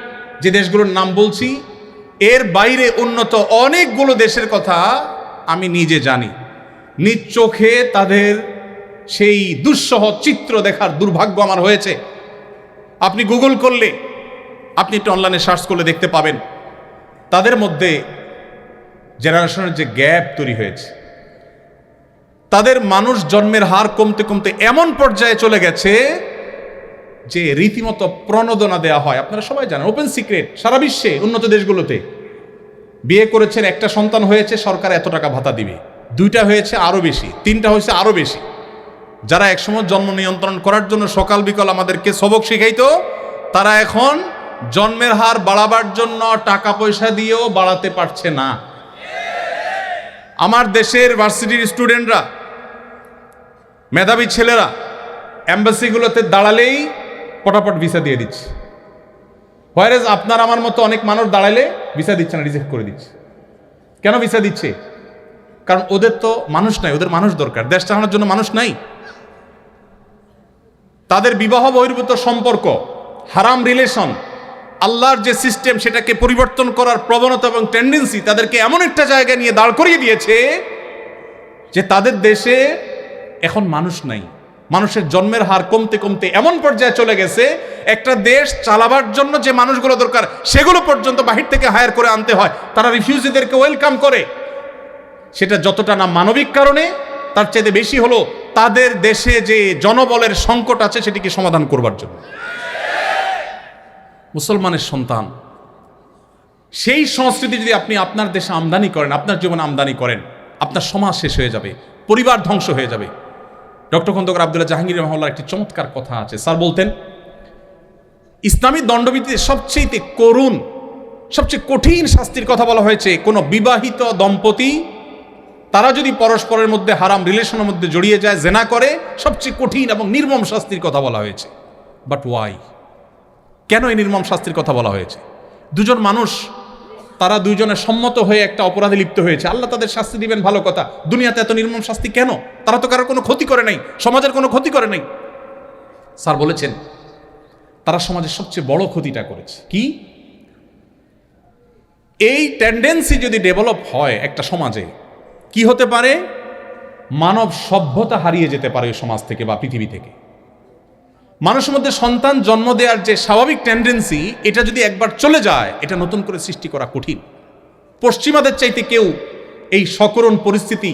যে দেশগুলোর নাম বলছি, এর বাইরে উন্নত অনেকগুলো দেশের কথা আমি নিজে জানি। নিজ চোখে তাদের সেই দুঃসহ চিত্র দেখার দুর্ভাগ্য আমার হয়েছে। আপনি গুগল করলে, আপনি একটু অনলাইনে সার্চ করলে দেখতে পাবেন, তাদের মধ্যে জেনারেশনের যে গ্যাপ তৈরি হয়েছে, তাদের মানুষ জন্মের হার কমতে কমতে এমন পর্যায়ে চলে গেছে যে রীতিমতো প্রণোদনা দেওয়া হয়। আপনারা সবাই জানেন, ওপেন সিক্রেট, সারা বিশ্বে উন্নত দেশগুলোতে বিয়ে করেছেন, একটা সন্তান হয়েছে, সরকার এত টাকা ভাতা দিবে, 2টা হয়েছে আরো বেশি, 3টা হয়েছে আরো বেশি। যারা একসময় জন্ম নিয়ন্ত্রণ করার জন্য সকাল বিকাল আমাদেরকে সবক শিখাইতো, তারা এখন জন্মের হার বাড়াবার জন্য টাকা পয়সা দিয়েও বাড়াতে পারছে না। আমার দেশের ভার্সিটির স্টুডেন্টরা, মেধাবী ছেলেরা এম্বাসিগুলোতে দাঁড়ালেই পটাপট ভিসা দিয়ে দিচ্ছে, হোয়ারেজ আপনার আমার মতো অনেক মানুষ দাঁড়ালে ভিসা দিচ্ছে না, রিজেক্ট করে দিচ্ছে। কেন ভিসা দিচ্ছে? কারণ ওদের তো মানুষ নাই, ওদের মানুষ দরকার, দেশ চালানোর জন্য মানুষ নাই। তাদের বিবাহ বহির্ভূত সম্পর্ক, হারাম রিলেশন, আল্লাহর যে সিস্টেম, সেটাকে পরিবর্তন করার প্রবণতা এবং টেন্ডেন্সি তাদেরকে এমন একটা জায়গায় নিয়ে দাঁড় করিয়ে দিয়েছে যে তাদের দেশে এখন মানুষ নাই। মানুষের জন্মের হার কমতে কমতে এমন পর্যায়ে চলে গেছে, একটা দেশ চালাবার জন্য যে মানুষগুলো দরকার সেগুলো পর্যন্ত বাহির থেকে হায়ার করে আনতে হয়। তারা রিফিউজিদেরকে ওয়েলকাম করে। সেটা যতটা না মানবিক কারণে, তার চাইতে বেশি হলো তাদের দেশে যে জনবলের সংকট আছে সেটিকে সমাধান করবার জন্য। মুসলমানের সন্তান, সেই সংস্কৃতি যদি আপনি আপনার দেশে আমদানি করেন, আপনার জীবনে আমদানি করেন, আপনার সমাজ শেষ হয়ে যাবে, পরিবার ধ্বংস হয়ে যাবে। ডক্টর খন্দকার আব্দুল্লাহ জাহাঙ্গীর রহমাল্লাহর একটি চমৎকার কথা আছে। স্যার বলতেন, ইসলামী দণ্ডবিধিতে সবচেয়ে করুণ, সবচেয়ে কঠিন শাস্তির কথা বলা হয়েছে কোনো বিবাহিত দম্পতি তারা যদি পরস্পরের মধ্যে হারাম রিলেশনের মধ্যে জড়িয়ে যায়, জেনা করে, সবচেয়ে কঠিন এবং নির্মম শাস্তির কথা বলা হয়েছে। But why? কেন এই নির্মম শাস্তির কথা বলা হয়েছে? দুজন মানুষ, তারা দুইজনে সম্মত হয়ে একটা অপরাধে লিপ্ত হয়েছে, আল্লাহ তাদের শাস্তি দিবেন, ভালো কথা। দুনিয়াতে এত নির্মম শাস্তি কেন? তারা তো কারোর কোনো ক্ষতি করে নাই, সমাজের কোনো ক্ষতি করে নাই। স্যার বলেছেন, তারা সমাজের সবচেয়ে বড় ক্ষতিটা করেছে কি? এই টেন্ডেন্সি যদি ডেভেলপ হয় একটা সমাজে, কি হতে পারে? মানব সভ্যতা হারিয়ে যেতে পারে ওই সমাজ থেকে বা পৃথিবী থেকে। মানুষের মধ্যে সন্তান জন্ম দেওয়ার যে স্বাভাবিক টেন্ডেন্সি, এটা যদি একবার চলে যায়, এটা নতুন করে সৃষ্টি করা কঠিন। পশ্চিমাদের চাইতে কেউ এই সকরুণ পরিস্থিতি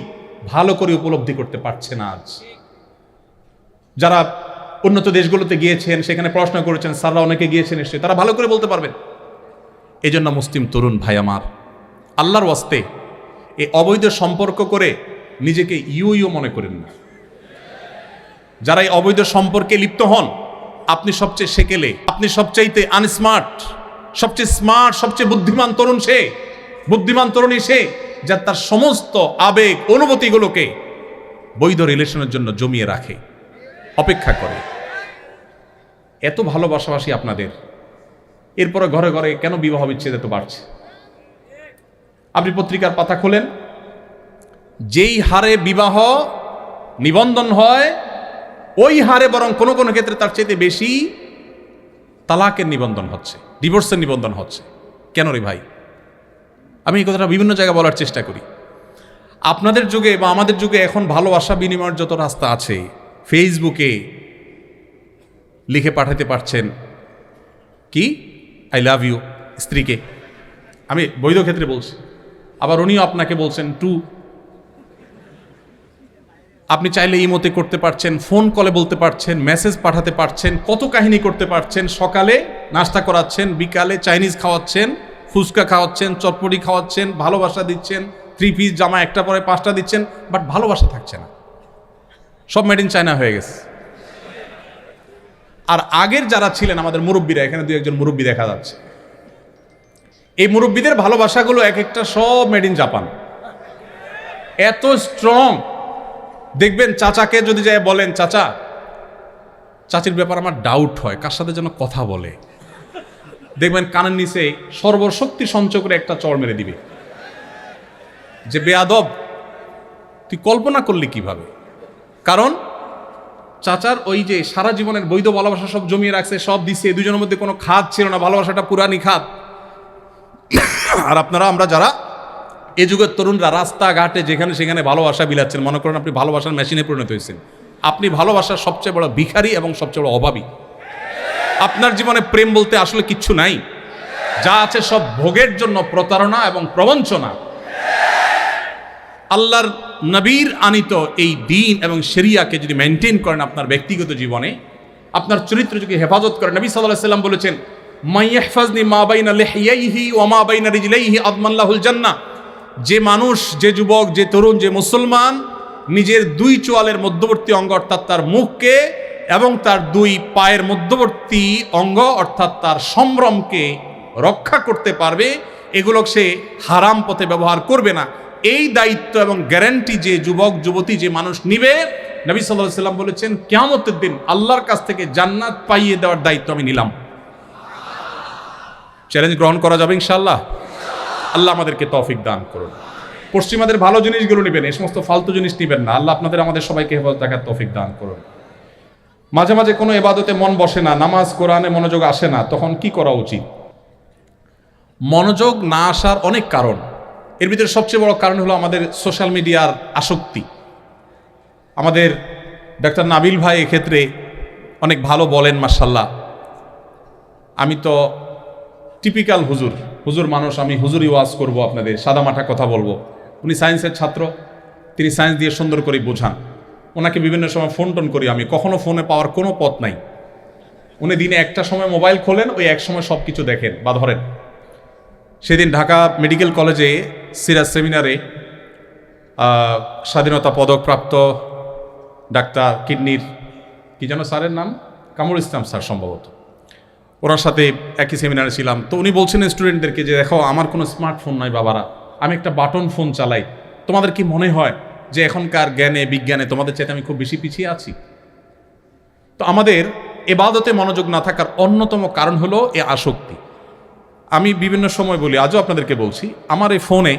ভালো করে উপলব্ধি করতে পারছে না আজ। যারা উন্নত দেশগুলোতে গিয়েছেন, সেখানে পড়াশোনা করেছেন, স্যাররা অনেকে গিয়েছেন নিশ্চয়ই, তারা ভালো করে বলতে পারবেন। এই জন্য মুসলিম তরুণ ভাই আমার, আল্লাহর ওয়াস্তে এই অবৈধ সম্পর্ক করে নিজেকে ইউ মনে করেন না। যারা এই অবৈধ সম্পর্কে লিপ্ত হন, আপনি সবচেয়ে সেকেলে, আপনি সবচাইতে আনস্মার্ট, সবচেয়ে স্মার্ট, সবচেয়ে বুদ্ধিমান তরুণ সে, বুদ্ধিমান তরুণী সে, যা তার সমস্ত আবেগ অনুভূতিগুলোকে বৈধ রিলেশনের জন্য জমিয়ে রাখে, অপেক্ষা করে। এত ভালোবাসাবাসি আপনাদের, এরপরে ঘরে ঘরে কেন বিবাহ বিচ্ছেদ এত বাড়ছে? আপনি পত্রিকার পাতা খোলেন, যেই হারে বিবাহ নিবন্ধন হয়, ওই হারে বরং কোনো কোনো ক্ষেত্রে তার চাইতে বেশি তালাকের নিবন্ধন হচ্ছে, ডিভোর্সের নিবন্ধন হচ্ছে। কেন রে ভাই? আমি এই কথাটা বিভিন্ন জায়গায় বলার চেষ্টা করি। আপনাদের যুগে বা আমাদের যুগে এখন ভালোবাসা বিনিময়ের যত রাস্তা আছে, ফেসবুকে লিখে পাঠাতে পারছেন কি আই লাভ ইউ স্ত্রীকে, আমি বৈধ ক্ষেত্রে বলছি, আবার উনিও আপনাকে বলছেন টু। আপনি চাইলে ইমোতে করতে পারছেন, ফোন কলে বলতে পারছেন, মেসেজ পাঠাতে পারছেন, কত কাহিনী করতে পারছেন। সকালে নাস্তা করাচ্ছেন, বিকালে চাইনিজ খাওয়াচ্ছেন, ফুচকা খাওয়াচ্ছেন, চটপটি খাওয়াচ্ছেন, ভালোবাসা দিচ্ছেন, 3 পিস জামা একটা পরে 5টা দিচ্ছেন, বাট ভালোবাসা থাকছে না, সব মেড ইন চায়না হয়ে গেছে। আর আগের যারা ছিলেন আমাদের মুরব্বীরা, এখানে 2-1 জন মুরব্বী দেখা যাচ্ছে, এই মুরব্বীদের ভালোবাসাগুলো এক একটা সব মেড ইন জাপান, এত স্ট্রং। দেখবেন চাচাকে যদি যায় বলেন, চাচা, চাচির ব্যাপার আমার ডাউট হয়, কার সাথে যেন কথা বলে, দেখবেন কানের নিচে সর্বশক্তি সঞ্চয় করে একটা চড় মেরে দিবে যে বেয়াদব, তুই কল্পনা করলি কিভাবে। কারণ চাচার ওই যে সারা জীবনের বৈধ ভালোবাসা সব জমিয়ে রাখছে, সব দিচ্ছে, দুজনের মধ্যে কোনো খাত ছিল না, ভালোবাসাটা পুরানি খাত। আর আপনারা, আমরা যারা এ যুগের তরুণরা রাস্তাঘাটে যেখানে সেখানে ভালোবাসা বিলাচ্ছেন, মনে করেন আপনি ভালোবাসার মেশিনে পরিণত হয়েছেন। আপনি ভালোবাসার সবচেয়ে বড় ভিখারি এবং সবচেয়ে বড় অভাবী। আপনার জীবনে প্রেম বলতে আসলে কিচ্ছু নাই, যা আছে সব ভোগের জন্য প্রতারণা এবং প্রবঞ্চনা। আল্লাহর নবীর আনিত এই দ্বীন এবং শরিয়াকে যদি মেনটেন করেন আপনার ব্যক্তিগত জীবনে, আপনার চরিত্র যদি হেফাজত করেন, নবী সাল্লাল্লাহু আলাইহি ওয়াসাল্লাম বলেছেন, মাইয়াহফাজনি মা বাইনা লিহইয়াইহি ওয়া মা বাইনা রিজলাইহি আদমাল্লাহুল জান্নাহ। যে মানুষ, যে যুবক, যে তরুণ, যে মুসলমান নিজের 2 চোয়ালের মধ্যবর্তী অঙ্গ অর্থাৎ তার মুখকে এবং তার 2 পায়ের মধ্যবর্তী অঙ্গ অর্থাৎ তার সম্ভ্রমকে রক্ষা করতে পারবে, এগুলো সে হারাম পথে ব্যবহার করবে না, এই দায়িত্ব এবং গ্যারান্টি যে যুবক যুবতী, যে মানুষ নিবে, নবী সাল্লাল্লাহু আলাইহি ওয়াসাল্লাম বলেছেন, কিয়ামতের দিন আল্লাহর কাছ থেকে জান্নাত পাইয়ে দেওয়ার দায়িত্ব আমি নিলাম। চ্যালেঞ্জ গ্রহণ করা যাবে ইনশাআল্লাহ। আল্লাহ আমাদেরকে তৌফিক দান করুন। পশ্চিমাদের ভালো জিনিসগুলো নেবেন, এই সমস্ত ফালতু জিনিস নেবেন না। আল্লাহ আপনাদের আমাদের সবাইকে হেফাজত রাখার তৌফিক দান করুন। মাঝে মাঝে কোনো ইবাদতে মন বসে না, নামাজ কোরআনে মনোযোগ আসে না, তখন কি করা উচিত? মনোযোগ না আসার অনেক কারণ, এর ভিতরে সবচেয়ে বড় কারণ হলো আমাদের সোশ্যাল মিডিয়ার আসক্তি। আমাদের ডাক্তার নাবিল ভাই এক্ষেত্রে অনেক ভালো বলেন, মাশাআল্লাহ। আমি তো টিপিক্যাল হুজুর মানুষ, আমি হুজুরি ওয়াজ করব, আপনাদের সাদামাটা কথা বলবো। উনি সায়েন্সের ছাত্র, তিনি সায়েন্স দিয়ে সুন্দর করে বোঝান। ওনাকে বিভিন্ন সময় ফোন টোন করি আমি, কখনো ফোনে পাওয়ার কোনো পথ নাই। উনি দিনে একটা সময় মোবাইল খোলেন, ওই এক সময় সব কিছু দেখেন বা ধরেন। সেদিন ঢাকা মেডিকেল কলেজে সিরাজ সেমিনারে স্বাধীনতা পদকপ্রাপ্ত ডাক্তার কিডনির কি যেন স্যারের নাম, কামরুল ইসলাম স্যার সম্ভবত, ওনার সাথে একই সেমিনারে ছিলাম। তো উনি বলছেন স্টুডেন্টদেরকে যে, দেখো আমার কোনো স্মার্টফোন নাই বাবারা, আমি একটা বাটন ফোন চালাই। তোমাদের কি মনে হয় যে এখনকার জ্ঞানে বিজ্ঞানে তোমাদের চাইতে আমি খুব বেশি পিছিয়ে আছি? তো আমাদের ইবাদতে মনোযোগ না থাকার অন্যতম কারণ হলো এ আসক্তি। আমি বিভিন্ন সময় বলি, আজও আপনাদেরকে বলছি, আমার এই ফোনে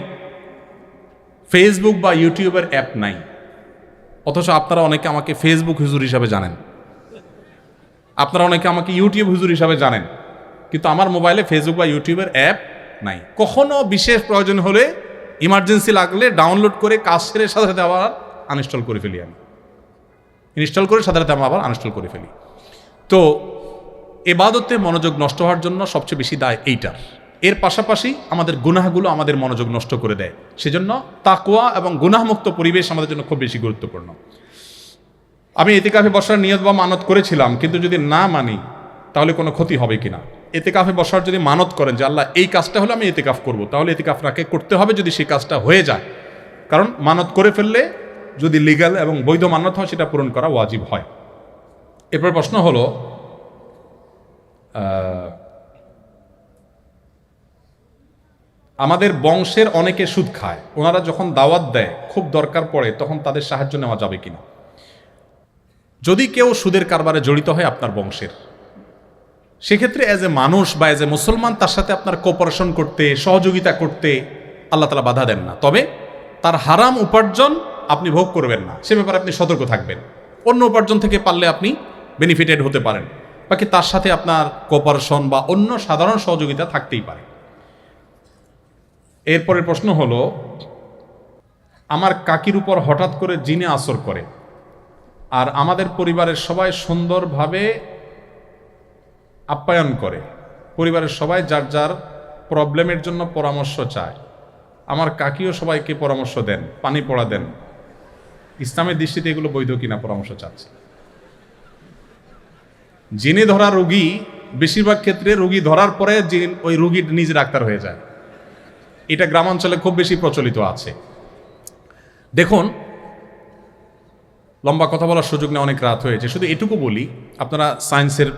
ফেসবুক বা ইউটিউবের অ্যাপ নাই, অথচ আপনারা অনেকে আমাকে ফেসবুক হুজুর হিসাবে জানেন, আপনারা অনেকে আমাকে ইউটিউব হুজুর হিসাবে জানেন, কিন্তু আমার মোবাইলে ফেসবুক বা ইউটিউবের অ্যাপ নাই। কখনো বিশেষ প্রয়োজন হলে, ইমার্জেন্সি লাগলে ডাউনলোড করে কাজ সেরে সাথে সাথে আবার আনইনস্টল করে ফেলি। আমি ইনস্টল করে সাথে সাথে আবার আনইনস্টল করে ফেলি। তো ইবাদতে মনোযোগ নষ্ট হওয়ার জন্য সবচেয়ে বেশি দায় এইটার। এর পাশাপাশি আমাদের গুনাহগুলো আমাদের মনোযোগ নষ্ট করে দেয়। সেজন্য তাকওয়া এবং গুনাহমুক্ত পরিবেশ আমাদের জন্য খুব বেশি গুরুত্বপূর্ণ। আমি ইতিকাফে বসার নিয়ত বা মানত করেছিলাম, কিন্তু যদি না মানি তাহলে কোনো ক্ষতি হবে কিনা? ইতিকাফে বসার যদি মানত করেন যে আল্লাহ এই কাজটা হলে আমি ইতিকাফ করব, তাহলে ইতিকাফটাকে করতে হবে যদি সেই কাজটা হয়ে যায়। কারণ মানত করে ফেললে যদি লিগ্যাল এবং বৈধ মানত হয়, সেটা পূরণ করা ওয়াজিব হয়। এরপর প্রশ্ন হলো, আমাদের বংশের অনেকে সুদ খায়, ওনারা যখন দাওয়াত দেয় খুব দরকার পড়ে, তখন তাদের সাহায্য নেওয়া যাবে কিনা? যদি কেউ সুদের কারবারে জড়িত হয় আপনার বংশের, সেক্ষেত্রে অ্যাজ এ মানুষ বা অ্যাজ এ মুসলমান তার সাথে আপনার কোঅপারেশন করতে, সহযোগিতা করতে আল্লাহ তাআলা বাধা দেন না। তবে তার হারাম উপার্জন আপনি ভোগ করবেন না, সে ব্যাপারে আপনি সতর্ক থাকবেন। অন্য উপার্জন থেকে পারলে আপনি বেনিফিটেড হতে পারেন, বাকি তার সাথে আপনার কোঅপারেশন বা অন্য সাধারণ সহযোগিতা থাকতেই পারে। এরপরের প্রশ্ন হলো, আমার কাকির উপর হঠাৎ করে জিনে আসর করে, আর আমাদের পরিবারের সবাই সুন্দরভাবে আপ্যায়ন করে, পরিবারের সবাই যার যার প্রবলেমের জন্য পরামর্শ চায়, আমার কাকিও সবাইকে পরামর্শ দেন, পানি পড়া দেন। ইসলামের দৃষ্টিতে এগুলো বৈধ কিনা পরামর্শ চাচ্ছে। জিনে ধরা রোগী বেশিরভাগ ক্ষেত্রে রোগী ধরার পরে ওই রোগী নিজে ডাক্তার হয়ে যায়। এটা গ্রামাঞ্চলে খুব বেশি প্রচলিত আছে। দেখুন, লম্বা কথা বলার সুযোগ নেই, অনেক রাত হয়েছে, শুধু এটুকু বলি, আপনারা সায়েন্সের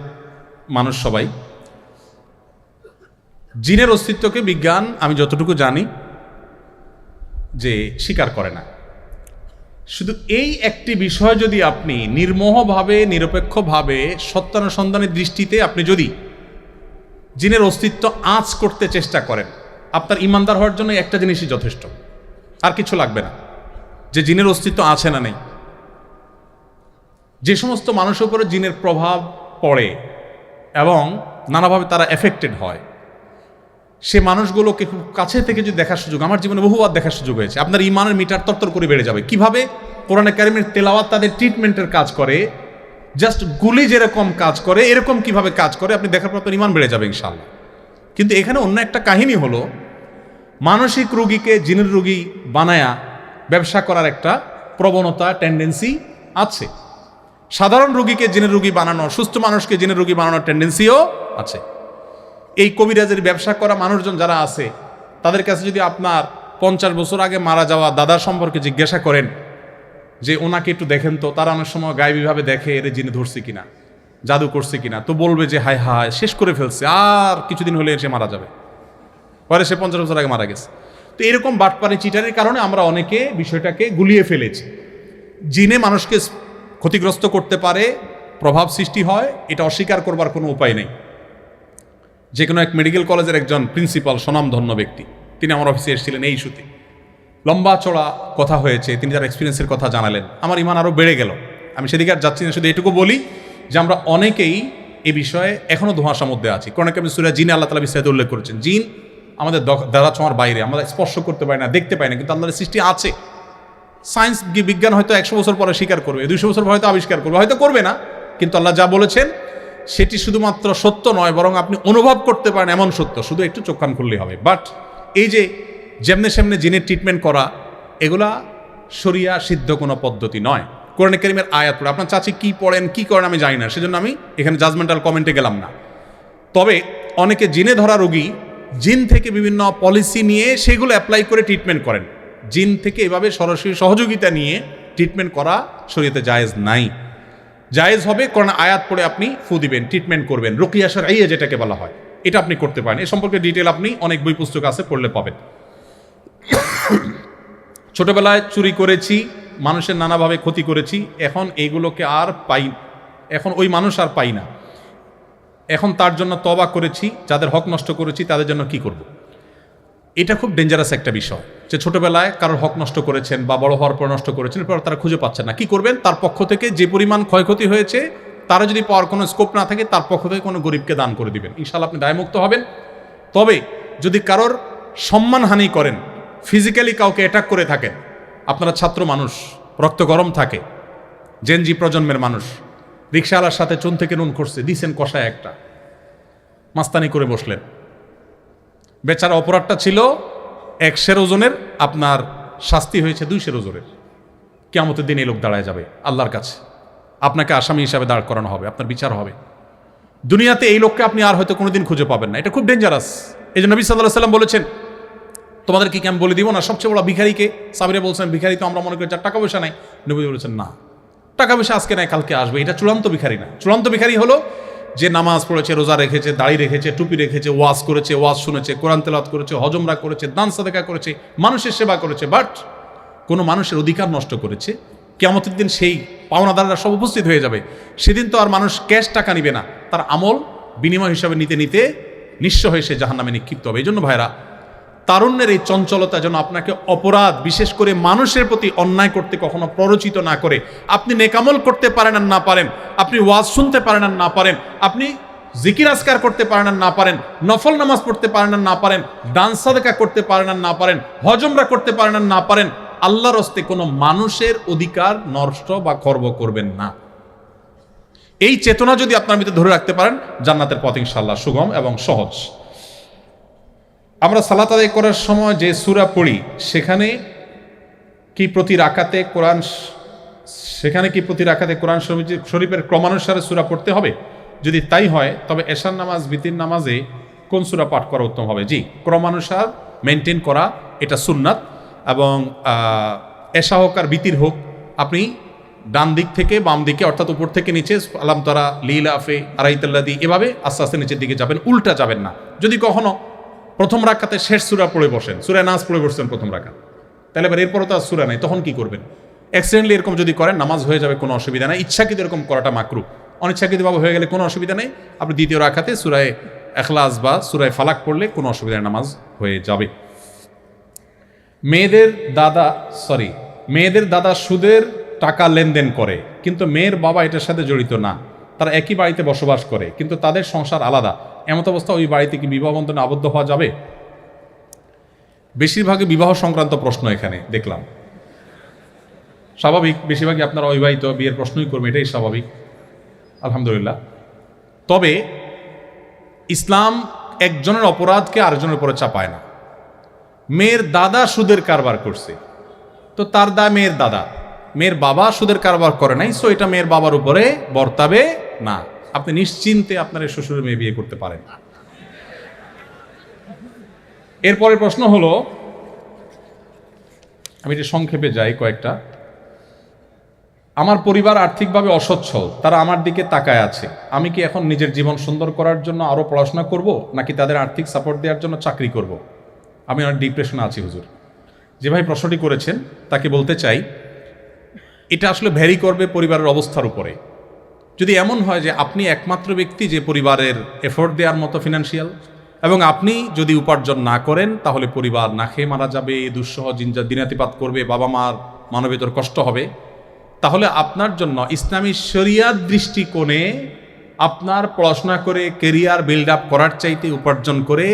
মানুষ সবাই, জিনের অস্তিত্বকে বিজ্ঞান আমি যতটুকু জানি যে স্বীকার করে না। শুধু এই একটি বিষয় যদি আপনি নির্মোহভাবে নিরপেক্ষভাবে সত্যানুসন্ধানের দৃষ্টিতে আপনি যদি জিনের অস্তিত্ব আঁচ করতে চেষ্টা করেন, আপনার ইমানদার হওয়ার জন্য একটা জিনিসই যথেষ্ট, আর কিছু লাগবে না, যে জিনের অস্তিত্ব আছে না নেই। যে সমস্ত মানুষের উপরে জিনের প্রভাব পড়ে এবং নানাভাবে তারা এফেক্টেড হয়, সে মানুষগুলোকে খুব কাছে থেকে যদি দেখার সুযোগ, আমার জীবনে বহুবার দেখার সুযোগ হয়েছে, আপনার ইমানের মিটার তরতর করে বেড়ে যাবে। কিভাবে কোরআনে কারিমের তেলাওয়াত তাদের ট্রিটমেন্টের কাজ করে, জাস্ট গুলি যেরকম কাজ করে এরকম কিভাবে কাজ করে, আপনি দেখার পর আপনার ইমান বেড়ে যাবে ইনশাআল্লাহ। কিন্তু এখানে অন্য একটা কাহিনী হলো, মানসিক রোগীকে জিনের রোগী বানায়া ব্যবসা করার একটা প্রবণতা, টেন্ডেন্সি আছে। সাধারণ রোগীকে জিনের রোগী বানানো, সুস্থ মানুষকে জিনের রোগী বানানোর টেন্ডেন্সিও আছে। এই কবিরাজের ব্যবসা করা মানুষজন যারা আছে, তাদের কাছে যদি আপনার 50 বছর আগে মারা যাওয়া দাদার সম্পর্কে জিজ্ঞাসা করেন যে ওনাকে একটু দেখেন তো, তারা অনেক সময় গায়েবীভাবে দেখে এর জিনে ধরছে কিনা, জাদু করছে কিনা, তো বলবে যে হায় হায় শেষ করে ফেলছে, আর কিছুদিন হলে সে মারা যাবে, পরে সে 50 বছর আগে মারা গেছে। তো এরকম বাটপারি চিটারের কারণে আমরা অনেকে বিষয়টাকে গুলিয়ে ফেলেছি। জিনে মানুষকে ক্ষতিগ্রস্ত করতে পারে, প্রভাব সৃষ্টি হয়, এটা অস্বীকার করবার কোনো উপায় নেই। যে কোনো এক মেডিকেল কলেজের একজন প্রিন্সিপাল, স্বনামধন্য ব্যক্তি, তিনি আমার অফিসে এসেছিলেন এই ইস্যুতে, লম্বা চড়া কথা হয়েছে, তিনি তার এক্সপিরিয়েন্সের কথা জানালেন, আমার ইমান আরও বেড়ে গেল। আমি সেদিকে আর যাচ্ছি না, শুধু এটুকু বলি যে আমরা অনেকেই এ বিষয়ে এখনও ধোঁয়াশার মধ্যে আছি। কোরআনে কারিমে সূরা জিনে আল্লাহ তাআলা বিস্তারিত উল্লেখ করেছেন, জিন আমাদের দ্বারা ছোঁয়ার বাইরে, আমরা স্পর্শ করতে পারি না, দেখতে পাই না, কিন্তু আল্লাহর সৃষ্টি আছে। সায়েন্স বিজ্ঞান হয়তো 100 বছর পরে স্বীকার করবে, 200 বছর পরে হয়তো আবিষ্কার করবে, হয়তো করবে না, কিন্তু আল্লাহ যা বলেছেন সেটি শুধুমাত্র সত্য নয়, বরং আপনি অনুভব করতে পারেন এমন সত্য, শুধু একটু চোখ কান খুললেই হবে। বাট এই যে যেমনে সেমনে জিনের ট্রিটমেন্ট করা, এগুলা শরিয়া সিদ্ধ কোনো পদ্ধতি নয়। কোরআনে কারিমের আয়াত পড়ে, আপনার চাচি কি পড়েন কি করেন আমি জানি না, সেজন্য আমি এখানে জাজমেন্টাল কমেন্টে গেলাম না। তবে অনেকে জিনে ধরা রোগী জিন থেকে বিভিন্ন পলিসি নিয়ে সেগুলো অ্যাপ্লাই করে ট্রিটমেন্ট করেন। জিন থেকে এভাবে সরাসরি সহযোগিতা নিয়ে ট্রিটমেন্ট করা শরীয়তে জায়েজ নাই। জায়েজ হবে কোরআন আয়াত পড়ে আপনি ফু দিবেন, ট্রিটমেন্ট করবেন, রুকিয়া শারঈয়া যেটাকে বলা হয়, এটা আপনি করতে পারেন। এ সম্পর্কে ডিটেল আপনি অনেক বই পুস্তক আছে, পড়লে পাবেন। ছোটবেলায় চুরি করেছি, মানুষের নানাভাবে ক্ষতি করেছি, এখন এইগুলোকে আর পাই, এখন ওই মানুষ আর পাই না, এখন তার জন্য তওবা করেছি, যাদের হক নষ্ট করেছি তাদের জন্য কি করব। এটা খুব ডেঞ্জারাস একটা বিষয়, যে ছোটবেলায় কারোর হক নষ্ট করেছেন বা বড় হওয়ার পর নষ্ট করেছেন, এরপর তারা খুঁজে পাচ্ছেন না, কি করবেন? তার পক্ষ থেকে যে পরিমাণ ক্ষয়ক্ষতি হয়েছে, তারা যদি পাওয়ার কোনো স্কোপ না থাকে, তার পক্ষ থেকে কোনো গরিবকে দান করে দিবেন, ইনশাআল্লাহ আপনি দায়মুক্ত হবেন। তবে যদি কারোর সম্মানহানি করেন, ফিজিক্যালি কাউকে অ্যাটাক করে থাকেন, আপনারা ছাত্র মানুষ, রক্ত গরম থাকে, জেনজি প্রজন্মের মানুষ, রিক্সাওয়ালার সাথে চুন থেকে নুন করছে, দিছেন কষায় একটা, মাস্তানি করে বসলেন, বেচারা অপরাধটা ছিল 100 ওজনের, আপনার শাস্তি হয়েছে 200 ওজনের। কিয়ামতের দিন এই লোক দাঁড়ায় যাবে আল্লাহর কাছে, আপনাকে আসামি হিসাবে দাঁড় করানো হবে, আপনার বিচার হবে। দুনিয়াতে এই লোককে আপনি আর হয়তো কোনোদিন খুঁজে পাবেন না, এটা খুব ডেঞ্জারাস। এই জন্য নবী সাল্লাল্লাহু আলাইহি ওয়াসাল্লাম বলেছেন, তোমাদেরকে কি আমি বলে দিব না সবচেয়ে বড় ভিখারিকে? সাহাবীরা বলছেন, ভিখারি তো আমরা মনে করি যার টাকা পয়সা নাই। নবী বলেছেন, না, টাকা পয়সা আজকে নাই কালকে আসবে, এটা চূড়ান্ত ভিখারি না। চূড়ান্ত ভিখারি হলো যে নামাজ পড়েছে, রোজা রেখেছে, দাড়ি রেখেছে, টুপি রেখেছে, ওয়াজ করেছে, ওয়াজ শুনেছে, কোরআন তেলাওয়াত করেছে, হজ উমরা করেছে, দান সাদাকা করেছে, মানুষের সেবা করেছে, বাট কোনো মানুষের অধিকার নষ্ট করেছে, কিয়ামতের দিন সেই পাওনাদাররা সব উপস্থিত হয়ে যাবে। সেদিন তো আর মানুষ ক্যাশ টাকা নিবে না, তার আমল বিনিময় হিসাবে নিতে নিতে নিঃস্ব হয়ে সে জাহান্নামে নিক্ষিপ্ত হবে। এই জন্য ভাইরা, তারুণ্যের এই চঞ্চলতা যেন আপনাকে অপরাধ, বিশেষ করে মানুষের প্রতি অন্যায় করতে কখনো প্ররোচিত না করে। আপনি নেকামল করতে পারেন আর না পারেন, আপনি ওয়াজ শুনতে পারেন আর না পারেন, আপনি জিকির আজকার করতে পারেন আর না পারেন, নফল নামাজ পড়তে পারেন আর না পারেন, দান সাদাকা করতে পারেন আর না পারেন, হজ উমরা করতে পারেন আর না পারেন, আল্লাহর হস্তে কোনো মানুষের অধিকার নষ্ট বা খর্ব করবেন না। এই চেতনা যদি আপনার ভিতরে ধরে রাখতে পারেন, জান্নাতের পথ ইনশাআল্লাহ সুগম এবং সহজ। আমরা সালাত আদায় করার সময় যে সূরা পড়ি, সেখানে কি প্রতি রাকাতে কোরআন শরীফের ক্রমানুসারে সূরা পড়তে হবে? যদি তাই হয়, তবে এশার নামাজ, বিতির নামাজে কোন সূরা পাঠ করা উত্তম হবে? জি, ক্রমানুসার মেনটেন করা এটা সুন্নাত। এবং এশা হোক আর বিতির হোক, আপনি ডান দিক থেকে বাম দিকে অর্থাৎ উপর থেকে নিচে আলাম তারা লিলাফে আড়াইতাল্লাদি এভাবে আস্তে আস্তে নিচের দিকে যাবেন, উল্টা যাবেন না। যদি কখনো প্রথম রাকাতে শেষ সূরা পড়ে বসেন, সূরা নাস পড়ে বসছেন প্রথম রাকাত, তাহলে এবার এরপরও তো আর সূরা নাই, তখন কি করবেন? অ্যাক্সিডেন্টলি এরকম যদি করেন নামাজ হয়ে যাবে, কোনো অসুবিধা নেই। ইচ্ছাকৃত এরকম করাটা মাকরু, অনিচ্ছাকৃতভাবে হয়ে গেলে কোনো অসুবিধা নেই। আপনি দ্বিতীয় রাকাতে সূরায়ে ইখলাস বা সূরায়ে ফালাক পড়লে কোনো অসুবিধা নেই, নামাজ হয়ে যাবে। মেয়েদের দাদা সুদের টাকা লেনদেন করে, কিন্তু মেয়ের বাবা এটার সাথে জড়িত না, তারা একই বাড়িতে বসবাস করে, কিন্তু তাদের সংসার আলাদা। এমত অবস্থা ওই বাড়িতে কি বিবাহ বন্ধনে আবদ্ধ হওয়া যাবে? বেশিরভাগই বিবাহ সংক্রান্ত প্রশ্ন এখানে দেখলাম। স্বাভাবিক, বেশিরভাগই আপনারা অবিবাহিত, বিয়ের প্রশ্নই করবে, এটাই স্বাভাবিক, আলহামদুলিল্লাহ। তবে ইসলাম একজনের অপরাধকে আরেকজনের উপরে চাপায় না। মেয়ের দাদা সুদের কারবার করছে, তো তার দায় মেয়ের দাদা, মেয়ের বাবা সুদের কারবার করে নাই, সো এটা মেয়ের বাবার উপরে বর্তাবে না। আপনি নিশ্চিন্তে আপনার শ্বশুরের মেয়ে বিয়ে করতে পারেন। এরপরের প্রশ্ন হলো, আমি এটা সংক্ষেপে যাই কয়েকটা। আমার পরিবার আর্থিকভাবে অসচ্ছল, তারা আমার দিকে তাকায় আছে, আমি কি এখন নিজের জীবন সুন্দর করার জন্য আরো পড়াশোনা করব, নাকি তাদের আর্থিক সাপোর্ট দেওয়ার জন্য চাকরি করব? আমি অনেক ডিপ্রেশনে আছি হুজুর। যে ভাই প্রশ্নটি করেছেন তাকে বলতে চাই, এটা আসলে ভ্যারি করবে পরিবারের অবস্থার উপরে। যদি এমন হয় যে আপনি একমাত্র ব্যক্তি যে পরিবারের এফোর্ট দেওয়ার মতো ফিনান্সিয়াল, এবং আপনি যদি উপার্জন না করেন তাহলে পরিবার না খেয়ে মারা যাবে, দুঃসহ দিনাতিপাত করবে, বাবা মার মানবেতর কষ্ট হবে, তাহলে আপনার জন্য ইসলামী শরিয়াত দৃষ্টিকোণে আপনার পড়াশোনা করে কেরিয়ার বিল্ড আপ করার চাইতে উপার্জন করে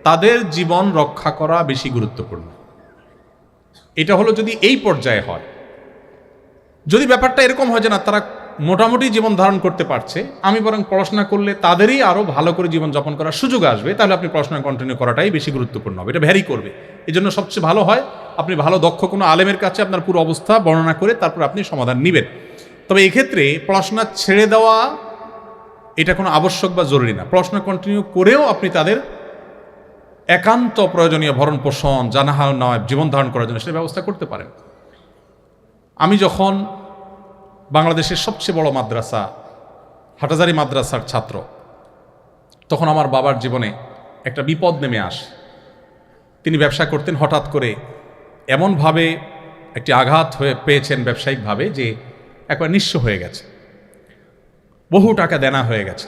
তাদের জীবন রক্ষা করা বেশি গুরুত্বপূর্ণ। এটা হলো যদি এই পর্যায়ে হয়। যদি ব্যাপারটা এরকম হয় যে না, তারা মোটামুটি জীবন ধারণ করতে পারছে, আমি বরং পড়াশোনা করলে তাদেরই আরও ভালো করে জীবনযাপন করার সুযোগ আসবে, তাহলে আপনি পড়াশোনা কন্টিনিউ করাটাই বেশি গুরুত্বপূর্ণ হবে। এটা ভ্যারি করবে। এই জন্য সবচেয়ে ভালো হয় আপনি ভালো দক্ষ কোনো আলেমের কাছে আপনার পুরো অবস্থা বর্ণনা করে তারপর আপনি সমাধান নেবেন। তবে এক্ষেত্রে পড়াশোনা ছেড়ে দেওয়া এটা কোনো আবশ্যক বা জরুরি না। পড়াশোনা কন্টিনিউ করেও আপনি তাদের একান্ত প্রয়োজনীয় ভরণ পোষণ, জানাহা নয় জীবন ধারণ করার জন্য সেটা ব্যবস্থা করতে পারেন। আমি যখন বাংলাদেশের সবচেয়ে বড় মাদ্রাসা হাটাজারি মাদ্রাসার ছাত্র, তখন আমার বাবার জীবনে একটা বিপদ নেমে আসে। তিনি ব্যবসা করতেন, হঠাৎ করে এমনভাবে একটি আঘাত পেয়েছেন ব্যবসায়িকভাবে যে একবার নিঃস্ব হয়ে গেছে, বহু টাকা দেনা হয়ে গেছে,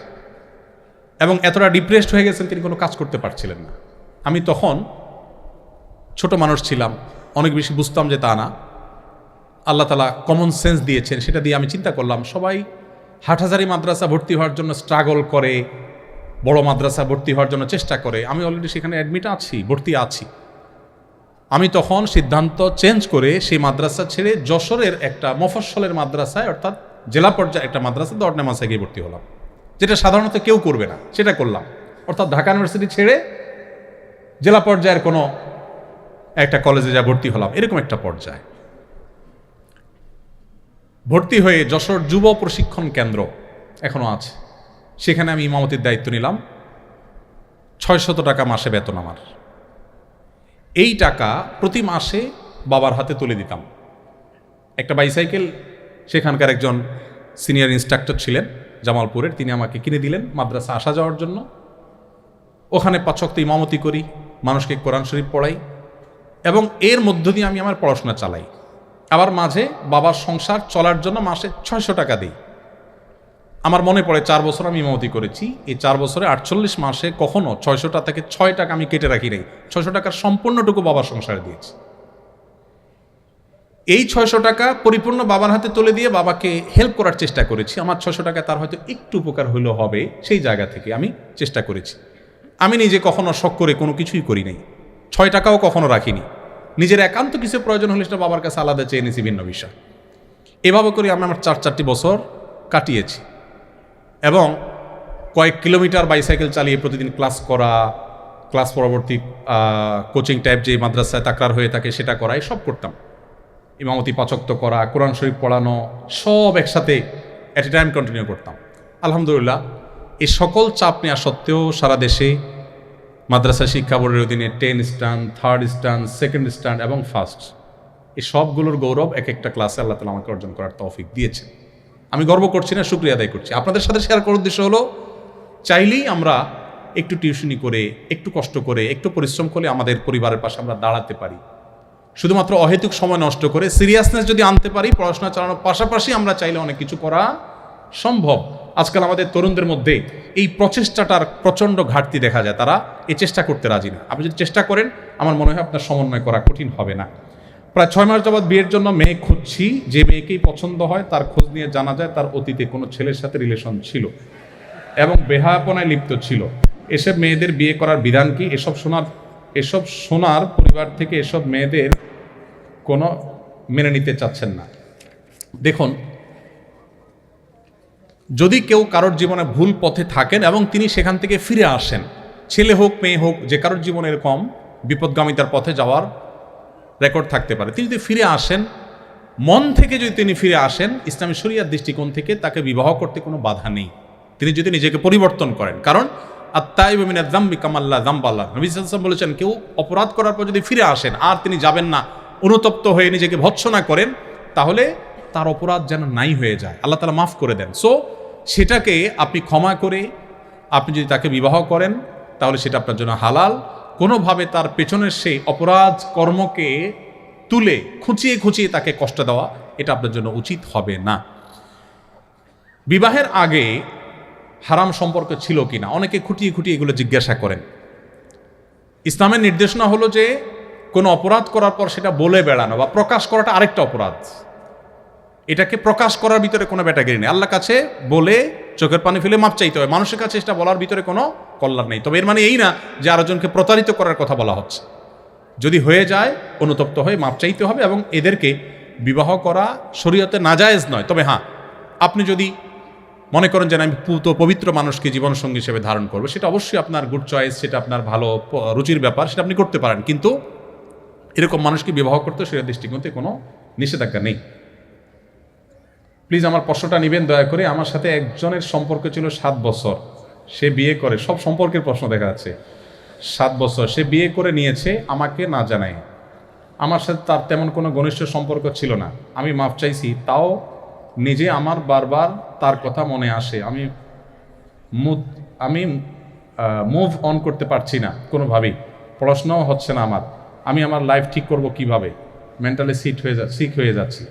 এবং এতটা ডিপ্রেসড হয়ে গেছেন তিনি কোনো কাজ করতে পারছিলেন না। আমি তখন ছোট মানুষ ছিলাম, অনেক বেশি বুঝতাম যে তা না, আল্লাহ তাআলা কমন সেন্স দিয়েছেন, সেটা দিয়ে আমি চিন্তা করলাম সবাই হাটহাজারী মাদ্রাসা ভর্তি হওয়ার জন্য স্ট্রাগল করে, বড় মাদ্রাসা ভর্তি হওয়ার জন্য চেষ্টা করে, আমি অলরেডি সেখানে অ্যাডমিট আছি, ভর্তি আছি। আমি তখন সিদ্ধান্ত চেঞ্জ করে সেই মাদ্রাসা ছেড়ে যশোরের একটা মফস্বলের মাদ্রাসায়, অর্থাৎ জেলা পর্যায়ে একটা মাদ্রাসা দরনেমাসায় গিয়ে ভর্তি হলাম, যেটা সাধারণত কেউ করবে না, সেটা করলাম। অর্থাৎ ঢাকা ইউনিভার্সিটি ছেড়ে জেলা পর্যায়ের কোনো একটা কলেজে যা ভর্তি হলাম, এরকম একটা পর্যায়ে ভর্তি হয়ে যশোর যুব প্রশিক্ষণ কেন্দ্র এখনো আছে, সেখানে আমি ইমামতির দায়িত্ব নিলাম। 600 টাকা মাসে বেতন আমার। এই টাকা প্রতি মাসে বাবার হাতে তুলে দিতাম। একটা বাইসাইকেল সেখানকার একজন সিনিয়র ইনস্ট্রাক্টর ছিলেন জামালপুরের, তিনি আমাকে কিনে দিলেন মাদ্রাসা আসা যাওয়ার জন্য। ওখানে 5 ওয়াক্ত ইমামতি করি, মানুষকে কোরআন শরীফ পড়াই, এবং এর মধ্য দিয়ে আমি আমার পড়াশোনা চালাই। আবার মাঝে বাবার সংসার চলার জন্য মাসে 600 টাকা দিই। আমার মনে পড়ে 4 বছর আমি ইমামতি করেছি, এই 4 বছরে 48 মাসে কখনো 600 থেকে 6 টাকা আমি কেটে রাখি নাই। 600 টাকার সম্পূর্ণটুকু বাবার সংসারে দিয়েছি। এই 600 টাকা পরিপূর্ণ বাবার হাতে তুলে দিয়ে বাবাকে হেল্প করার চেষ্টা করেছি। আমার 600 টাকা তার হয়তো একটু উপকার হইলেও হবে, সেই জায়গা থেকে আমি চেষ্টা করেছি। আমি নিজে কখনো শখ করে কোনো কিছুই করি নাই, 6 টাকাও কখনো রাখিনি। নিজের একান্ত কিছু প্রয়োজন হলে সেটা বাবার কাছে আলাদা চেয়ে নিয়েছি, ভিন্ন বিষয়। এভাবে করে আমি আমার 4-4টি বছর কাটিয়েছি, এবং কয়েক কিলোমিটার বাইসাইকেল চালিয়ে প্রতিদিন ক্লাস করা, ক্লাস পরবর্তী কোচিং টাইপ যে মাদ্রাসায় তাকরার হয়ে থাকে সেটা করা, সব করতাম। ইমামতি 5 ওয়াক্ত করা, কোরআন শরীফ পড়ানো, সব একসাথে অ্যাট এ টাইম কন্টিনিউ করতাম। আলহামদুলিল্লাহ, এই সকল চাপ নেওয়া সত্ত্বেও সারা দেশে মাদ্রাসা শিক্ষা বোর্ডের অধীনে 10 stand, 3rd stand, 2nd stand এবং ফার্স্ট, এই সবগুলোর গৌরব এক একটা ক্লাসে আল্লাহ তাআলা আমাকে অর্জন করার তৌফিক দিয়েছেন। আমি গর্ব করছি না, শুকরিয়া আদায় করছি। আপনাদের সাথে শেয়ার করার উদ্দেশ্য হলো, চাইলেই আমরা একটু টিউশনি করে, একটু কষ্ট করে, একটু পরিশ্রম করে আমাদের পরিবারের পাশে আমরা দাঁড়াতে পারি। শুধুমাত্র অহেতুক সময় নষ্ট করে সিরিয়াসনেস যদি আনতে পারি, পড়াশোনা চালানোর পাশাপাশি আমরা চাইলে অনেক কিছু করা সম্ভব। আজকাল আমাদের তরুণদের মধ্যে এই প্রচেষ্টাটার প্রচণ্ড ঘাটতি দেখা যায়, তারা এই চেষ্টা করতে রাজি না। আপনি যদি চেষ্টা করেন, আমার মনে হয় আপনার সমন্বয় করা কঠিন হবে না। প্রায় 6 মাস যাবৎ বিয়ের জন্য মেয়ে খুঁজছি। যে মেয়েকেই পছন্দ হয় তার খোঁজ নিয়ে জানা যায় তার অতীতে কোনো ছেলের সাথে রিলেশন ছিল এবং বেহায়াপনায় লিপ্ত ছিল। এসব মেয়েদের বিয়ে করার বিধান কি? এসব শোনার পরিবার থেকে এসব মেয়েদের কোনো মেনে নিতে চাচ্ছেন না। দেখুন, যদি কেউ কারোর জীবনে ভুল পথে থাকেন এবং তিনি সেখান থেকে ফিরে আসেন, ছেলে হোক মেয়ে হোক, যে কারোর জীবনে এরকম বিপদগামিতার পথে যাওয়ার রেকর্ড থাকতে পারে, তিনি যদি ফিরে আসেন, মন থেকে যদি তিনি ফিরে আসেন, ইসলামী শরিয়ার দৃষ্টিকোণ থেকে তাকে বিবাহ করতে কোনো বাধা নেই, তিনি যদি নিজেকে পরিবর্তন করেন। কারণ আত্তাইবু মিনাজ যামবি কামাল্লা যামবাল্লা, নবী সাল্লাল্লাহু আলাইহি ওয়াসাল্লাম বলেছেন, কেউ অপরাধ করার পর যদি ফিরে আসেন আর তিনি যাবেন না, অনুতপ্ত হয়ে নিজেকে ভৎসনা করেন, তাহলে তার অপরাধ যেন নাই হয়ে যায়, আল্লাহ তাআলা মাফ করে দেন। সো সেটাকে আপনি ক্ষমা করে আপনি যদি তাকে বিবাহ করেন, তাহলে সেটা আপনার জন্য হালাল। কোনোভাবে তার পেছনের সেই অপরাধ কর্মকে তুলে খুঁচিয়ে খুঁচিয়ে তাকে কষ্ট দেওয়া, এটা আপনার জন্য উচিত হবে না। বিবাহের আগে হারাম সম্পর্ক ছিল কিনা অনেকে খুঁটিয়ে খুঁটিয়ে এগুলো জিজ্ঞাসা করেন। ইসলামের নির্দেশনা হলো যে কোনো অপরাধ করার পর সেটা বলে বেড়ানো বা প্রকাশ করাটা আরেকটা অপরাধ। এটাকে প্রকাশ করার ভিতরে কোনো ব্যাটাগিরি নেই। আল্লাহর কাছে বলে চোখের পানি ফেলে মাপ চাইতে হয়, মানুষের কাছে এটা বলার ভিতরে কোনো কল্যাণ নেই। তবে এর মানে এই না যে আরেকজনকে প্রতারিত করার কথা বলা হচ্ছে। যদি হয়ে যায়, অনুতপ্ত হয়ে মাপ চাইতে হবে এবং এদেরকে বিবাহ করা শরীয়তে নাজায়েজ নয়। তবে হ্যাঁ, আপনি যদি মনে করেন যে আমি পবিত্র মানুষকে জীবনসঙ্গী হিসেবে ধারণ করবো, সেটা অবশ্যই আপনার গুড চয়েস, সেটা আপনার ভালো রুচির ব্যাপার, সেটা আপনি করতে পারেন। কিন্তু এরকম মানুষকে বিবাহ করতে শরীয়ত দৃষ্টিকোণে কোনো নিষেধাজ্ঞা নেই। প্লিজ আমার প্রশ্নটা নেবেন দয়া করে। আমার সাথে একজনের সম্পর্ক ছিল 7 বছর, সে বিয়ে করে, সব সম্পর্কের প্রশ্ন দেখা যাচ্ছে। 7 বছর সে বিয়ে করে নিয়েছে আমাকে না জানায়। আমার সাথে তার তেমন কোনো ঘনিষ্ঠ সম্পর্ক ছিল না। আমি মাফ চাইছি, তাও নিজে আমার বারবার তার কথা মনে আসে। আমি মুভ অন করতে পারছি না কোনোভাবেই, পড়াশোনাও হচ্ছে না আমি আমার লাইফ ঠিক করব কিভাবে? মেন্টালি সিক হয়ে যাচ্ছি।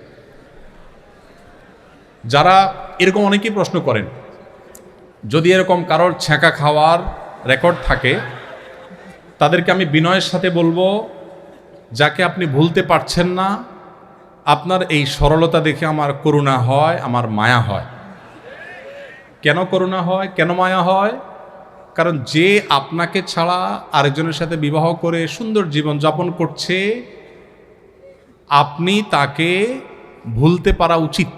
যারা এরকম অনেকেই প্রশ্ন করেন, যদি এরকম কারোর ছ্যাঁকা খাওয়ার রেকর্ড থাকে, তাদেরকে আমি বিনয়ের সাথে বলবো, যাকে আপনি ভুলতে পারছেন না, আপনার এই সরলতা দেখে আমার করুণা হয়, আমার মায়া হয়। কেন করুণা হয়, কেন মায়া হয়? কারণ যে আপনাকে ছাড়া আরেকজনের সাথে বিবাহ করে সুন্দর জীবন যাপন করছে, আপনি তাকে ভুলতে পারা উচিত।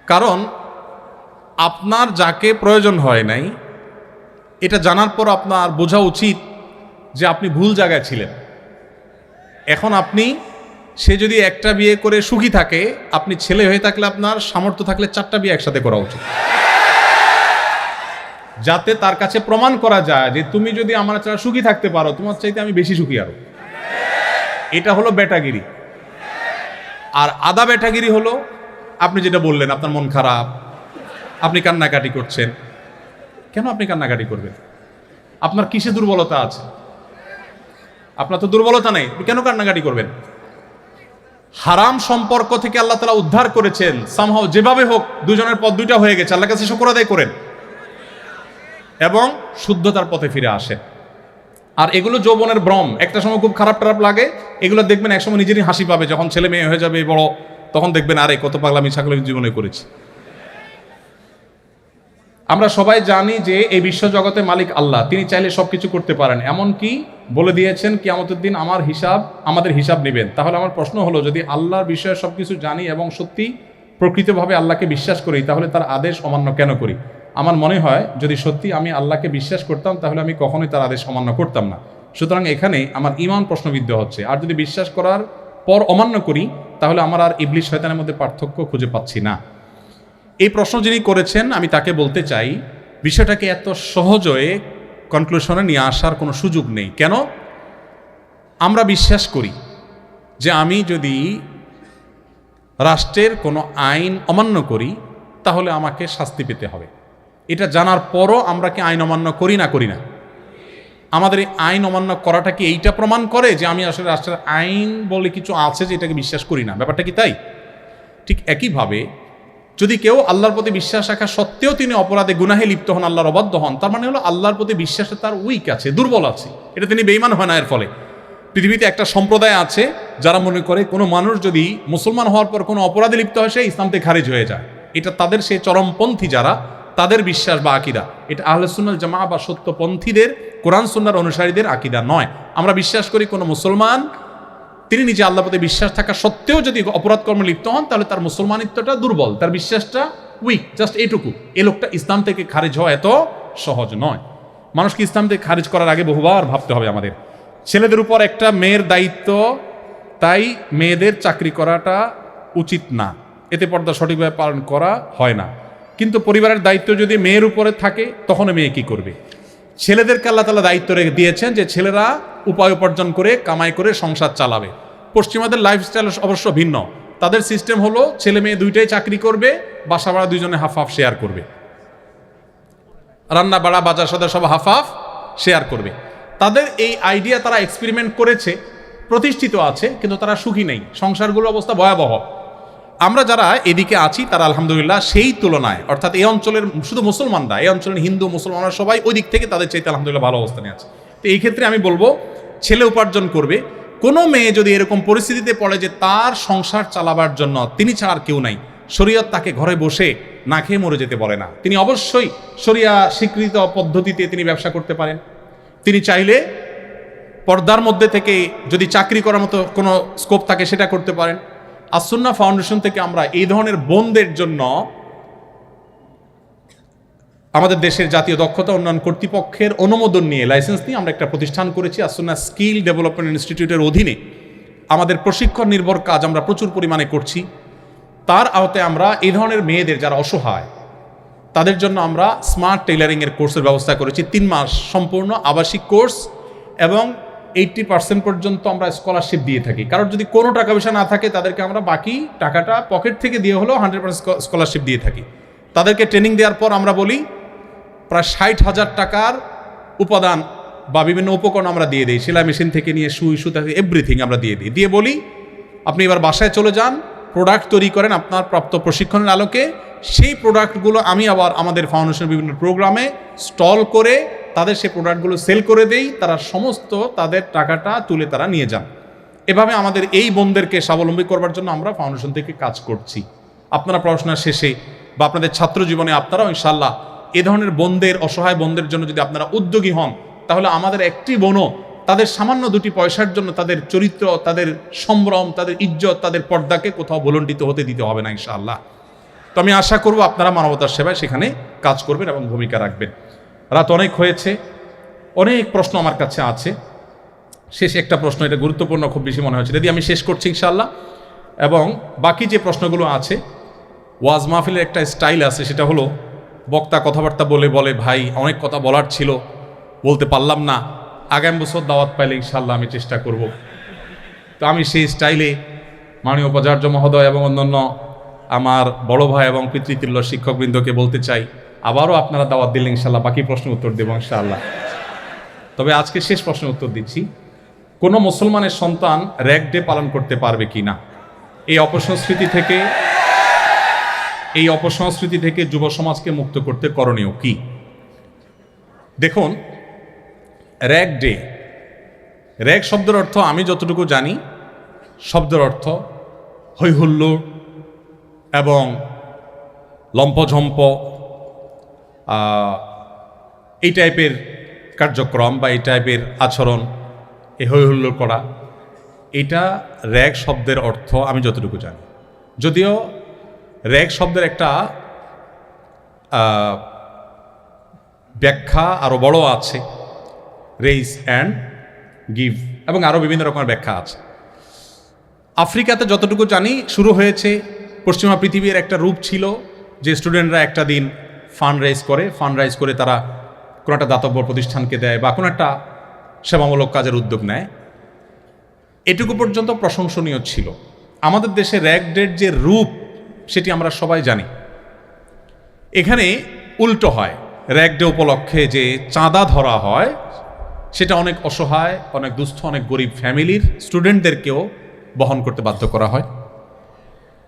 কারণ আপনার যাকে প্রয়োজন হয় নাই, এটা জানার পর আপনার বোঝা উচিত যে আপনি ভুল জায়গায় ছিলেন। এখন সে যদি একটা বিয়ে করে সুখী থাকে, আপনি ছেলে হয়ে থাকলে আপনার সামর্থ্য থাকলে 4টা বিয়ে একসাথে করা উচিত, যাতে তার কাছে প্রমাণ করা যায় যে তুমি যদি আমার ছাড়া সুখী থাকতে পারো, তোমার চাইতে আমি বেশি সুখী আরো। এটা হলো বেটাগিরি। আর আদা বেটাগিরি হলো আপনি যেটা বললেন, আপনার মন খারাপ, আপনি কান্নাকাটি করছেন। কেন আপনি কান্নাকাটি করবেন? আপনার কিসে দুর্বলতা আছে? আপনার তো দুর্বলতা নেই, কেন কান্নাকাটি করবেন? হারাম সম্পর্ক থেকে আল্লাহ তাআলা উদ্ধার করেছেন, সামহাও যেভাবে হোক দুজনের পথ দুইটা হয়ে গেছে, আল্লাহর কাছে শুকর আদায় করেন এবং শুদ্ধতার পথে ফিরে আসেন। আর এগুলো যৌবনের ভ্রম, একটা সময় খুব খারাপ লাগে, এগুলো দেখবেন একসময় নিজেরই হাসি পাবে, যখন ছেলে মেয়ে হয়ে যাবে বড়, তখন দেখবেন আরে কত পাগলামি ছাগলামি জীবনে করেছি। আমরা সবাই জানি যে এই বিশ্ব জগতের মালিক আল্লাহ, তিনি চাইলে সবকিছু করতে পারেন, এমনকি বলে দিয়েছেন কিয়ামতের দিন আমাদের হিসাব নেবেন। তাহলে আমার প্রশ্ন হলো, যদি আল্লাহর বিষয়ে সবকিছু জানি এবং সত্যি প্রকৃতভাবে আল্লাহকে বিশ্বাস করি, তাহলে তার আদেশ অমান্য কেন করি? আমার মনে হয় যদি সত্যি আমি আল্লাহকে বিশ্বাস করতাম, তাহলে আমি কখনোই তার আদেশ অমান্য করতাম না। সুতরাং এখানে আমার ঈমান প্রশ্নবিদ্ধ হচ্ছে। আর যদি বিশ্বাস করার পর অমান্য করি, তাহলে আমার আর ইবলিস শয়তানের মধ্যে পার্থক্য খুঁজে পাচ্ছি না। এই প্রশ্ন যিনি করেছেন, আমি তাকে বলতে চাই বিষয়টাকে এত সহজে কনক্লুশনে নিয়ে আসার কোনো সুযোগ নেই। কেন? আমরা বিশ্বাস করি যে আমি যদি রাষ্ট্রের কোনো আইন অমান্য করি তাহলে আমাকে শাস্তি পেতে হবে। এটা জানার পরও আমরা কি আইন অমান্য করি না করি না? আমাদের এই আইন অমান্য করাটা কি এইটা প্রমাণ করে যে আমি আসলে রাষ্ট্রের আইন বলে কিছু আছে যে এটাকে বিশ্বাস করি না? ব্যাপারটা কি তাই? ঠিক একইভাবে যদি কেউ আল্লাহর প্রতি বিশ্বাস রাখা সত্ত্বেও তিনি অপরাধে গুনাহে লিপ্ত হন, আল্লাহর অবাধ্য হন, তার মানে হলো আল্লাহর প্রতি বিশ্বাসে তার উইক আছে, দুর্বল আছে, এটা তিনি বেঈমান হয় না। এর ফলে পৃথিবীতে একটা সম্প্রদায় আছে যারা মনে করে কোনো মানুষ যদি মুসলমান হওয়ার পর কোনো অপরাধে লিপ্ত হয় সে ইসলাম থেকে খারিজ হয়ে যায়। এটা তাদের সেই চরমপন্থী যারা, তাদের বিশ্বাস বা আকিদা। এটা আহলে সুন্নাত জামাআহ বা সত্যপন্থীদের, কোরআন সুন্নাহর অনুসারীদের আকিদা নয়। আমরা বিশ্বাস করি কোনো মুসলমান তিনি নিজে আল্লাহর প্রতি বিশ্বাস থাকা সত্ত্বেও যদি অপরাধ কর্মে লিপ্ত হন তাহলে তার মুসলমানিত্বটা দুর্বল, তার বিশ্বাসটা উইক, জাস্ট এইটুকু। এই লোকটা ইসলাম থেকে খারিজ হওয়া এত সহজ নয়। মানুষকে ইসলাম থেকে খারিজ করার আগে বহুবার ভাবতে হবে। আমাদের ছেলেদের উপর একটা মেয়ের দায়িত্ব, তাই মেয়েদের চাকরি করাটা উচিত না, এতে পর্দা সঠিকভাবে পালন করা হয় না। কিন্তু পরিবারের দায়িত্ব যদি মেয়ের উপরে থাকে তখন মেয়ে কি করবে? ছেলেদেরকে আল্লাহ তাআলা দায়িত্ব রেখে দিয়েছেন যে ছেলেরা উপায় উপার্জন করে কামাই করে সংসার চালাবে। পশ্চিমাদের লাইফস্টাইল অবশ্য ভিন্ন। তাদের সিস্টেম হলো ছেলে মেয়ে দুইটাই চাকরি করবে, বাসা ভাড়া দুইজনে হাফ হাফ শেয়ার করবে, রান্না বাড়া বাজার সদার সব হাফ হাফ শেয়ার করবে। তাদের এই আইডিয়া তারা এক্সপেরিমেন্ট করেছে, প্রতিষ্ঠিত আছে, কিন্তু তারা সুখী নেই, সংসারগুলোর অবস্থা ভয়াবহ। আমরা যারা এদিকে আছি তারা আলহামদুলিল্লাহ সেই তুলনায়, অর্থাৎ এই অঞ্চলের শুধু মুসলমানরা, এই অঞ্চলের হিন্দু মুসলমানরা সবাই ওই দিক থেকে তাদের চাইতে আলহামদুলিল্লাহ ভালো অবস্থানে আছে। তো এই ক্ষেত্রে আমি বলবো ছেলে উপার্জন করবে। কোনো মেয়ে যদি এরকম পরিস্থিতিতে পড়ে যে তার সংসার চালাবার জন্য তিনি ছাড়া আর কেউ নাই, শরীয়ত তাকে ঘরে বসে না খেয়ে মরে যেতে বলে না। তিনি অবশ্যই শরিয়া স্বীকৃত পদ্ধতিতে তিনি ব্যবসা করতে পারেন। তিনি চাইলে পর্দার মধ্যে থেকে যদি চাকরি করার মতো কোনো স্কোপ থাকে সেটা করতে পারেন। আসুন্নাহ ফাউন্ডেশন থেকে আমরা এই ধরনের বোনদের জন্য আমাদের দেশের জাতীয় দক্ষতা উন্নয়ন কর্তৃপক্ষের অনুমোদন নিয়ে, লাইসেন্স নিয়ে আমরা একটা প্রতিষ্ঠান করেছি আসুন্নাহ স্কিল ডেভেলপমেন্ট ইনস্টিটিউটের অধীনে। আমাদের প্রশিক্ষণ নির্ভর কাজ আমরা প্রচুর পরিমাণে করছি। তার আওতায় আমরা এই ধরনের মেয়েদের যারা অসহায় তাদের জন্য আমরা স্মার্ট টেইলারিংয়ের কোর্সের ব্যবস্থা করেছি। 3 মাস সম্পূর্ণ আবাসিক কোর্স এবং 80% পর্যন্ত আমরা স্কলারশিপ দিয়ে থাকি। কারণ যদি কোনো টাকা পয়সা না থাকে তাদেরকে আমরা বাকি টাকাটা পকেট থেকে দিয়ে হলেও 100% স্কলারশিপ দিয়ে থাকি। তাদেরকে ট্রেনিং দেওয়ার পর আমরা বলি প্রায় 60,000 টাকার উপাদান বা বিভিন্ন উপকরণ আমরা দিয়ে দিই, সেলাই মেশিন থেকে নিয়ে সুই সুতা এভরিথিং আমরা দিয়ে দিই। দিয়ে বলি আপনি এবার বাসায় চলে যান, প্রোডাক্ট তৈরি করেন আপনার প্রাপ্ত প্রশিক্ষণের আলোকে। সেই প্রোডাক্টগুলো আমি আবার আমাদের ফাউন্ডেশনের বিভিন্ন প্রোগ্রামে স্টল করে তাদের সেই প্রোডাক্টগুলো সেল করে দেই, তারা সমস্ত তাদের টাকাটা তুলে তারা নিয়ে যান। এভাবে আমাদের এই বোনদেরকে স্বাবলম্বী করবার জন্য আমরা ফাউন্ডেশন থেকে কাজ করছি। আপনারা পড়াশোনার শেষে বা আপনাদের ছাত্র জীবনে আপনারাও ইনশাআল্লাহ এ ধরনের বোনদের, অসহায় বোনদের জন্য যদি আপনারা উদ্যোগী হন, তাহলে আমাদের একটি বোনও তাদের সামান্য 2টি পয়সার জন্য তাদের চরিত্র, তাদের সম্ভ্রম, তাদের ইজ্জত, তাদের পর্দাকে কোথাও ভুলণ্ঠিত হতে দিতে হবে না ইনশাআল্লাহ। তো আমি আশা করব আপনারা মানবতার সেবায় সেখানে কাজ করবেন এবং ভূমিকা রাখবেন। রাত অনেক হয়েছে, অনেক প্রশ্ন আমার কাছে আছে। শেষ একটা প্রশ্ন, এটা গুরুত্বপূর্ণ খুব বেশি মনে হচ্ছে, যদি আমি শেষ করছি ইনশাআল্লাহ। এবং বাকি যে প্রশ্নগুলো আছে, ওয়াজ মাহফিলের একটা স্টাইল আছে, সেটা হলো বক্তা কথাবার্তা বলে বলে ভাই অনেক কথা বলার ছিল, বলতে পারলাম না, আগামী বছর দাওয়াত পাইলে ইনশাআল্লাহ আমি চেষ্টা করব। তো আমি সেই স্টাইলে মাননীয় উপাচার্য মহোদয় এবং অন্যান্য আমার বড় ভাই এবং পিতৃতুল্য শিক্ষকবৃন্দকে বলতে চাই, আবারও আপনারা দাওয়াত দিলে ইনশাআল্লাহ বাকি প্রশ্নের উত্তর দেবো ইনশাআল্লাহ। তবে আজকে শেষ প্রশ্নের উত্তর দিচ্ছি, কোনো মুসলমানের সন্তান র্যাগ ডে পালন করতে পারবে কি না? এই অপসংস্কৃতি থেকে যুব সমাজকে মুক্ত করতে করণীয় কি? দেখুন, র্যাগ ডে, র্যাগ শব্দের অর্থ আমি যতটুকু জানি, শব্দের অর্থ হৈহুল্লোড় এবং লম্পঝম্প, এই টাইপের কার্যক্রম বা এই টাইপের আচরণ, এই হৈহুল্লোড় করা, এটা র্যাগ শব্দের অর্থ আমি যতটুকু জানি। যদিও র্যাগ শব্দের একটা ব্যাখ্যা আরও বড় আছে, রেইজ অ্যান্ড গিভ, এবং আরও বিভিন্ন রকমের ব্যাখ্যা আছে। আফ্রিকাতে যতটুকু জানি শুরু হয়েছে, পশ্চিমা পৃথিবীর একটা রূপ ছিল যে স্টুডেন্টরা একটা দিন ফান্ড রাইজ করে তারা কোনো একটা দাতব্য প্রতিষ্ঠানকে দেয় বা কোনো একটা সেবামূলক কাজের উদ্যোগ নেয়, এটুকু পর্যন্ত প্রশংসনীয় ছিল। আমাদের দেশে র্যাগ ডের যে রূপ সেটি আমরা সবাই জানি। এখানে উল্টো হয়, র্যাগ ডে উপলক্ষে যে চাঁদা ধরা হয় সেটা অনেক অসহায়, অনেক দুস্থ, অনেক গরিব ফ্যামিলির স্টুডেন্টদেরকেও বহন করতে বাধ্য করা হয়।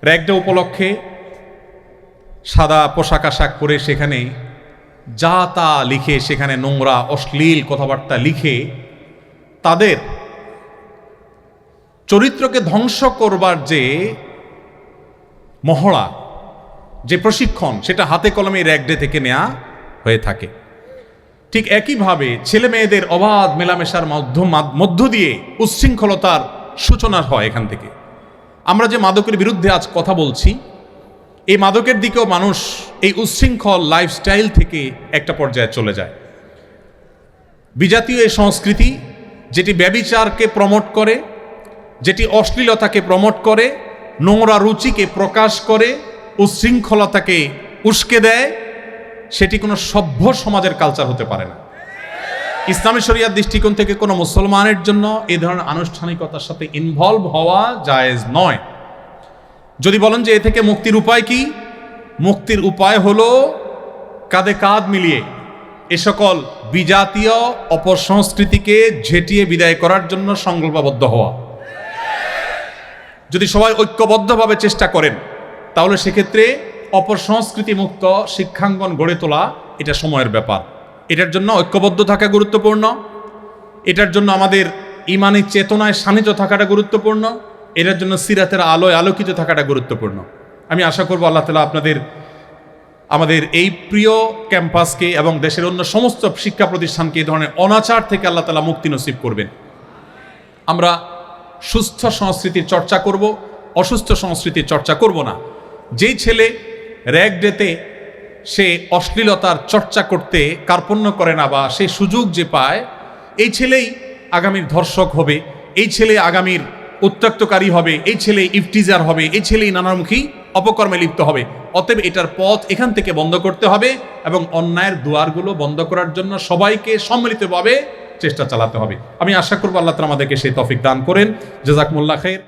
র্যাগ ডে উপলক্ষে সাদা পোশাক আশাক পরে সেখানে যা তা লিখে, সেখানে নোংরা অশ্লীল কথাবার্তা লিখে তাদের চরিত্রকে ধ্বংস করবার যে মহড়া, যে প্রশিক্ষণ, সেটা হাতে কলমে র্যাগ ডে থেকে নেওয়া হয়ে থাকে। ঠিক একইভাবে ছেলে মেয়েদের অবাধ মেলামেশার মধ্য দিয়ে উচ্ছৃঙ্খলতার সূচনা হয় এখান থেকে। আমরা যে মাদকের বিরুদ্ধে আজ কথা বলছি, এই মাদকের দিকেও মানুষ এই উচ্ছৃঙ্খল লাইফস্টাইল থেকে একটা পর্যায়ে চলে যায়। বিজাতীয় এই সংস্কৃতি যেটি ব্যভিচারকে প্রমোট করে, যেটি অশ্লীলতাকে প্রমোট করে, নোংরা রুচিকে প্রকাশ করে, উচ্ছৃঙ্খলতাকে উস্কে দেয়, সেটি কোনো সভ্য সমাজের কালচার হতে পারে না। ইসলামী শরিয়ার দৃষ্টিকোণ থেকে কোনো মুসলমানের জন্য এই ধরনের আনুষ্ঠানিকতার সাথে ইনভলভ হওয়া জায়েজ নয়। যদি বলেন যে এ থেকে মুক্তির উপায় কি, মুক্তির উপায় হলো কাঁধে কাঁধ মিলিয়ে এ সকল বিজাতীয় অপসংস্কৃতিকে ঝেঁটিয়ে বিদায় করার জন্য সংকল্পবদ্ধ হওয়া। যদি সবাই ঐক্যবদ্ধভাবে চেষ্টা করেন তাহলে সেক্ষেত্রে অপসংস্কৃতি মুক্ত শিক্ষাঙ্গন গড়ে তোলা এটা সময়ের ব্যাপার। এটার জন্য ঐক্যবদ্ধ থাকা গুরুত্বপূর্ণ, এটার জন্য আমাদের ইমানি চেতনায় শানিত থাকাটা গুরুত্বপূর্ণ, এটার জন্য সিরাতের আলোয় আলোকিত থাকাটা গুরুত্বপূর্ণ। আমি আশা করব আল্লাহ তাআলা আমাদের এই প্রিয় ক্যাম্পাসকে এবং দেশের অন্য সমস্ত শিক্ষা প্রতিষ্ঠানকে এই ধরনের অনাচার থেকে আল্লাহ তাআলা মুক্তি নসিব করবেন। আমরা সুস্থ সংস্কৃতির চর্চা করব, অসুস্থ সংস্কৃতির চর্চা করব না। যেই ছেলে র্যাগ ডেতে সে অশ্লীলতার চর্চা করতে কার্পণ্য করে না বা সেই সুযোগ যে পায়, এই ছেলেই আগামীর ধর্ষক হবে, এই ছেলে আগামীর উত্ত্যক্তকারী হবে, এই ছেলে ইফটিজার হবে, এই ছেলেই নানামুখী অপকর্মে লিপ্ত হবে। অতএব এটার পথ এখান থেকে বন্ধ করতে হবে এবং অন্যায়ের দুয়ারগুলো বন্ধ করার জন্য সবাইকে সম্মিলিতভাবে চেষ্টা চালাতে হবে। আমি আশা করব আল্লাহ তাআলা আমাদেরকে সেই তৌফিক দান করেন। জাযাকুমুল্লাহ খাইর।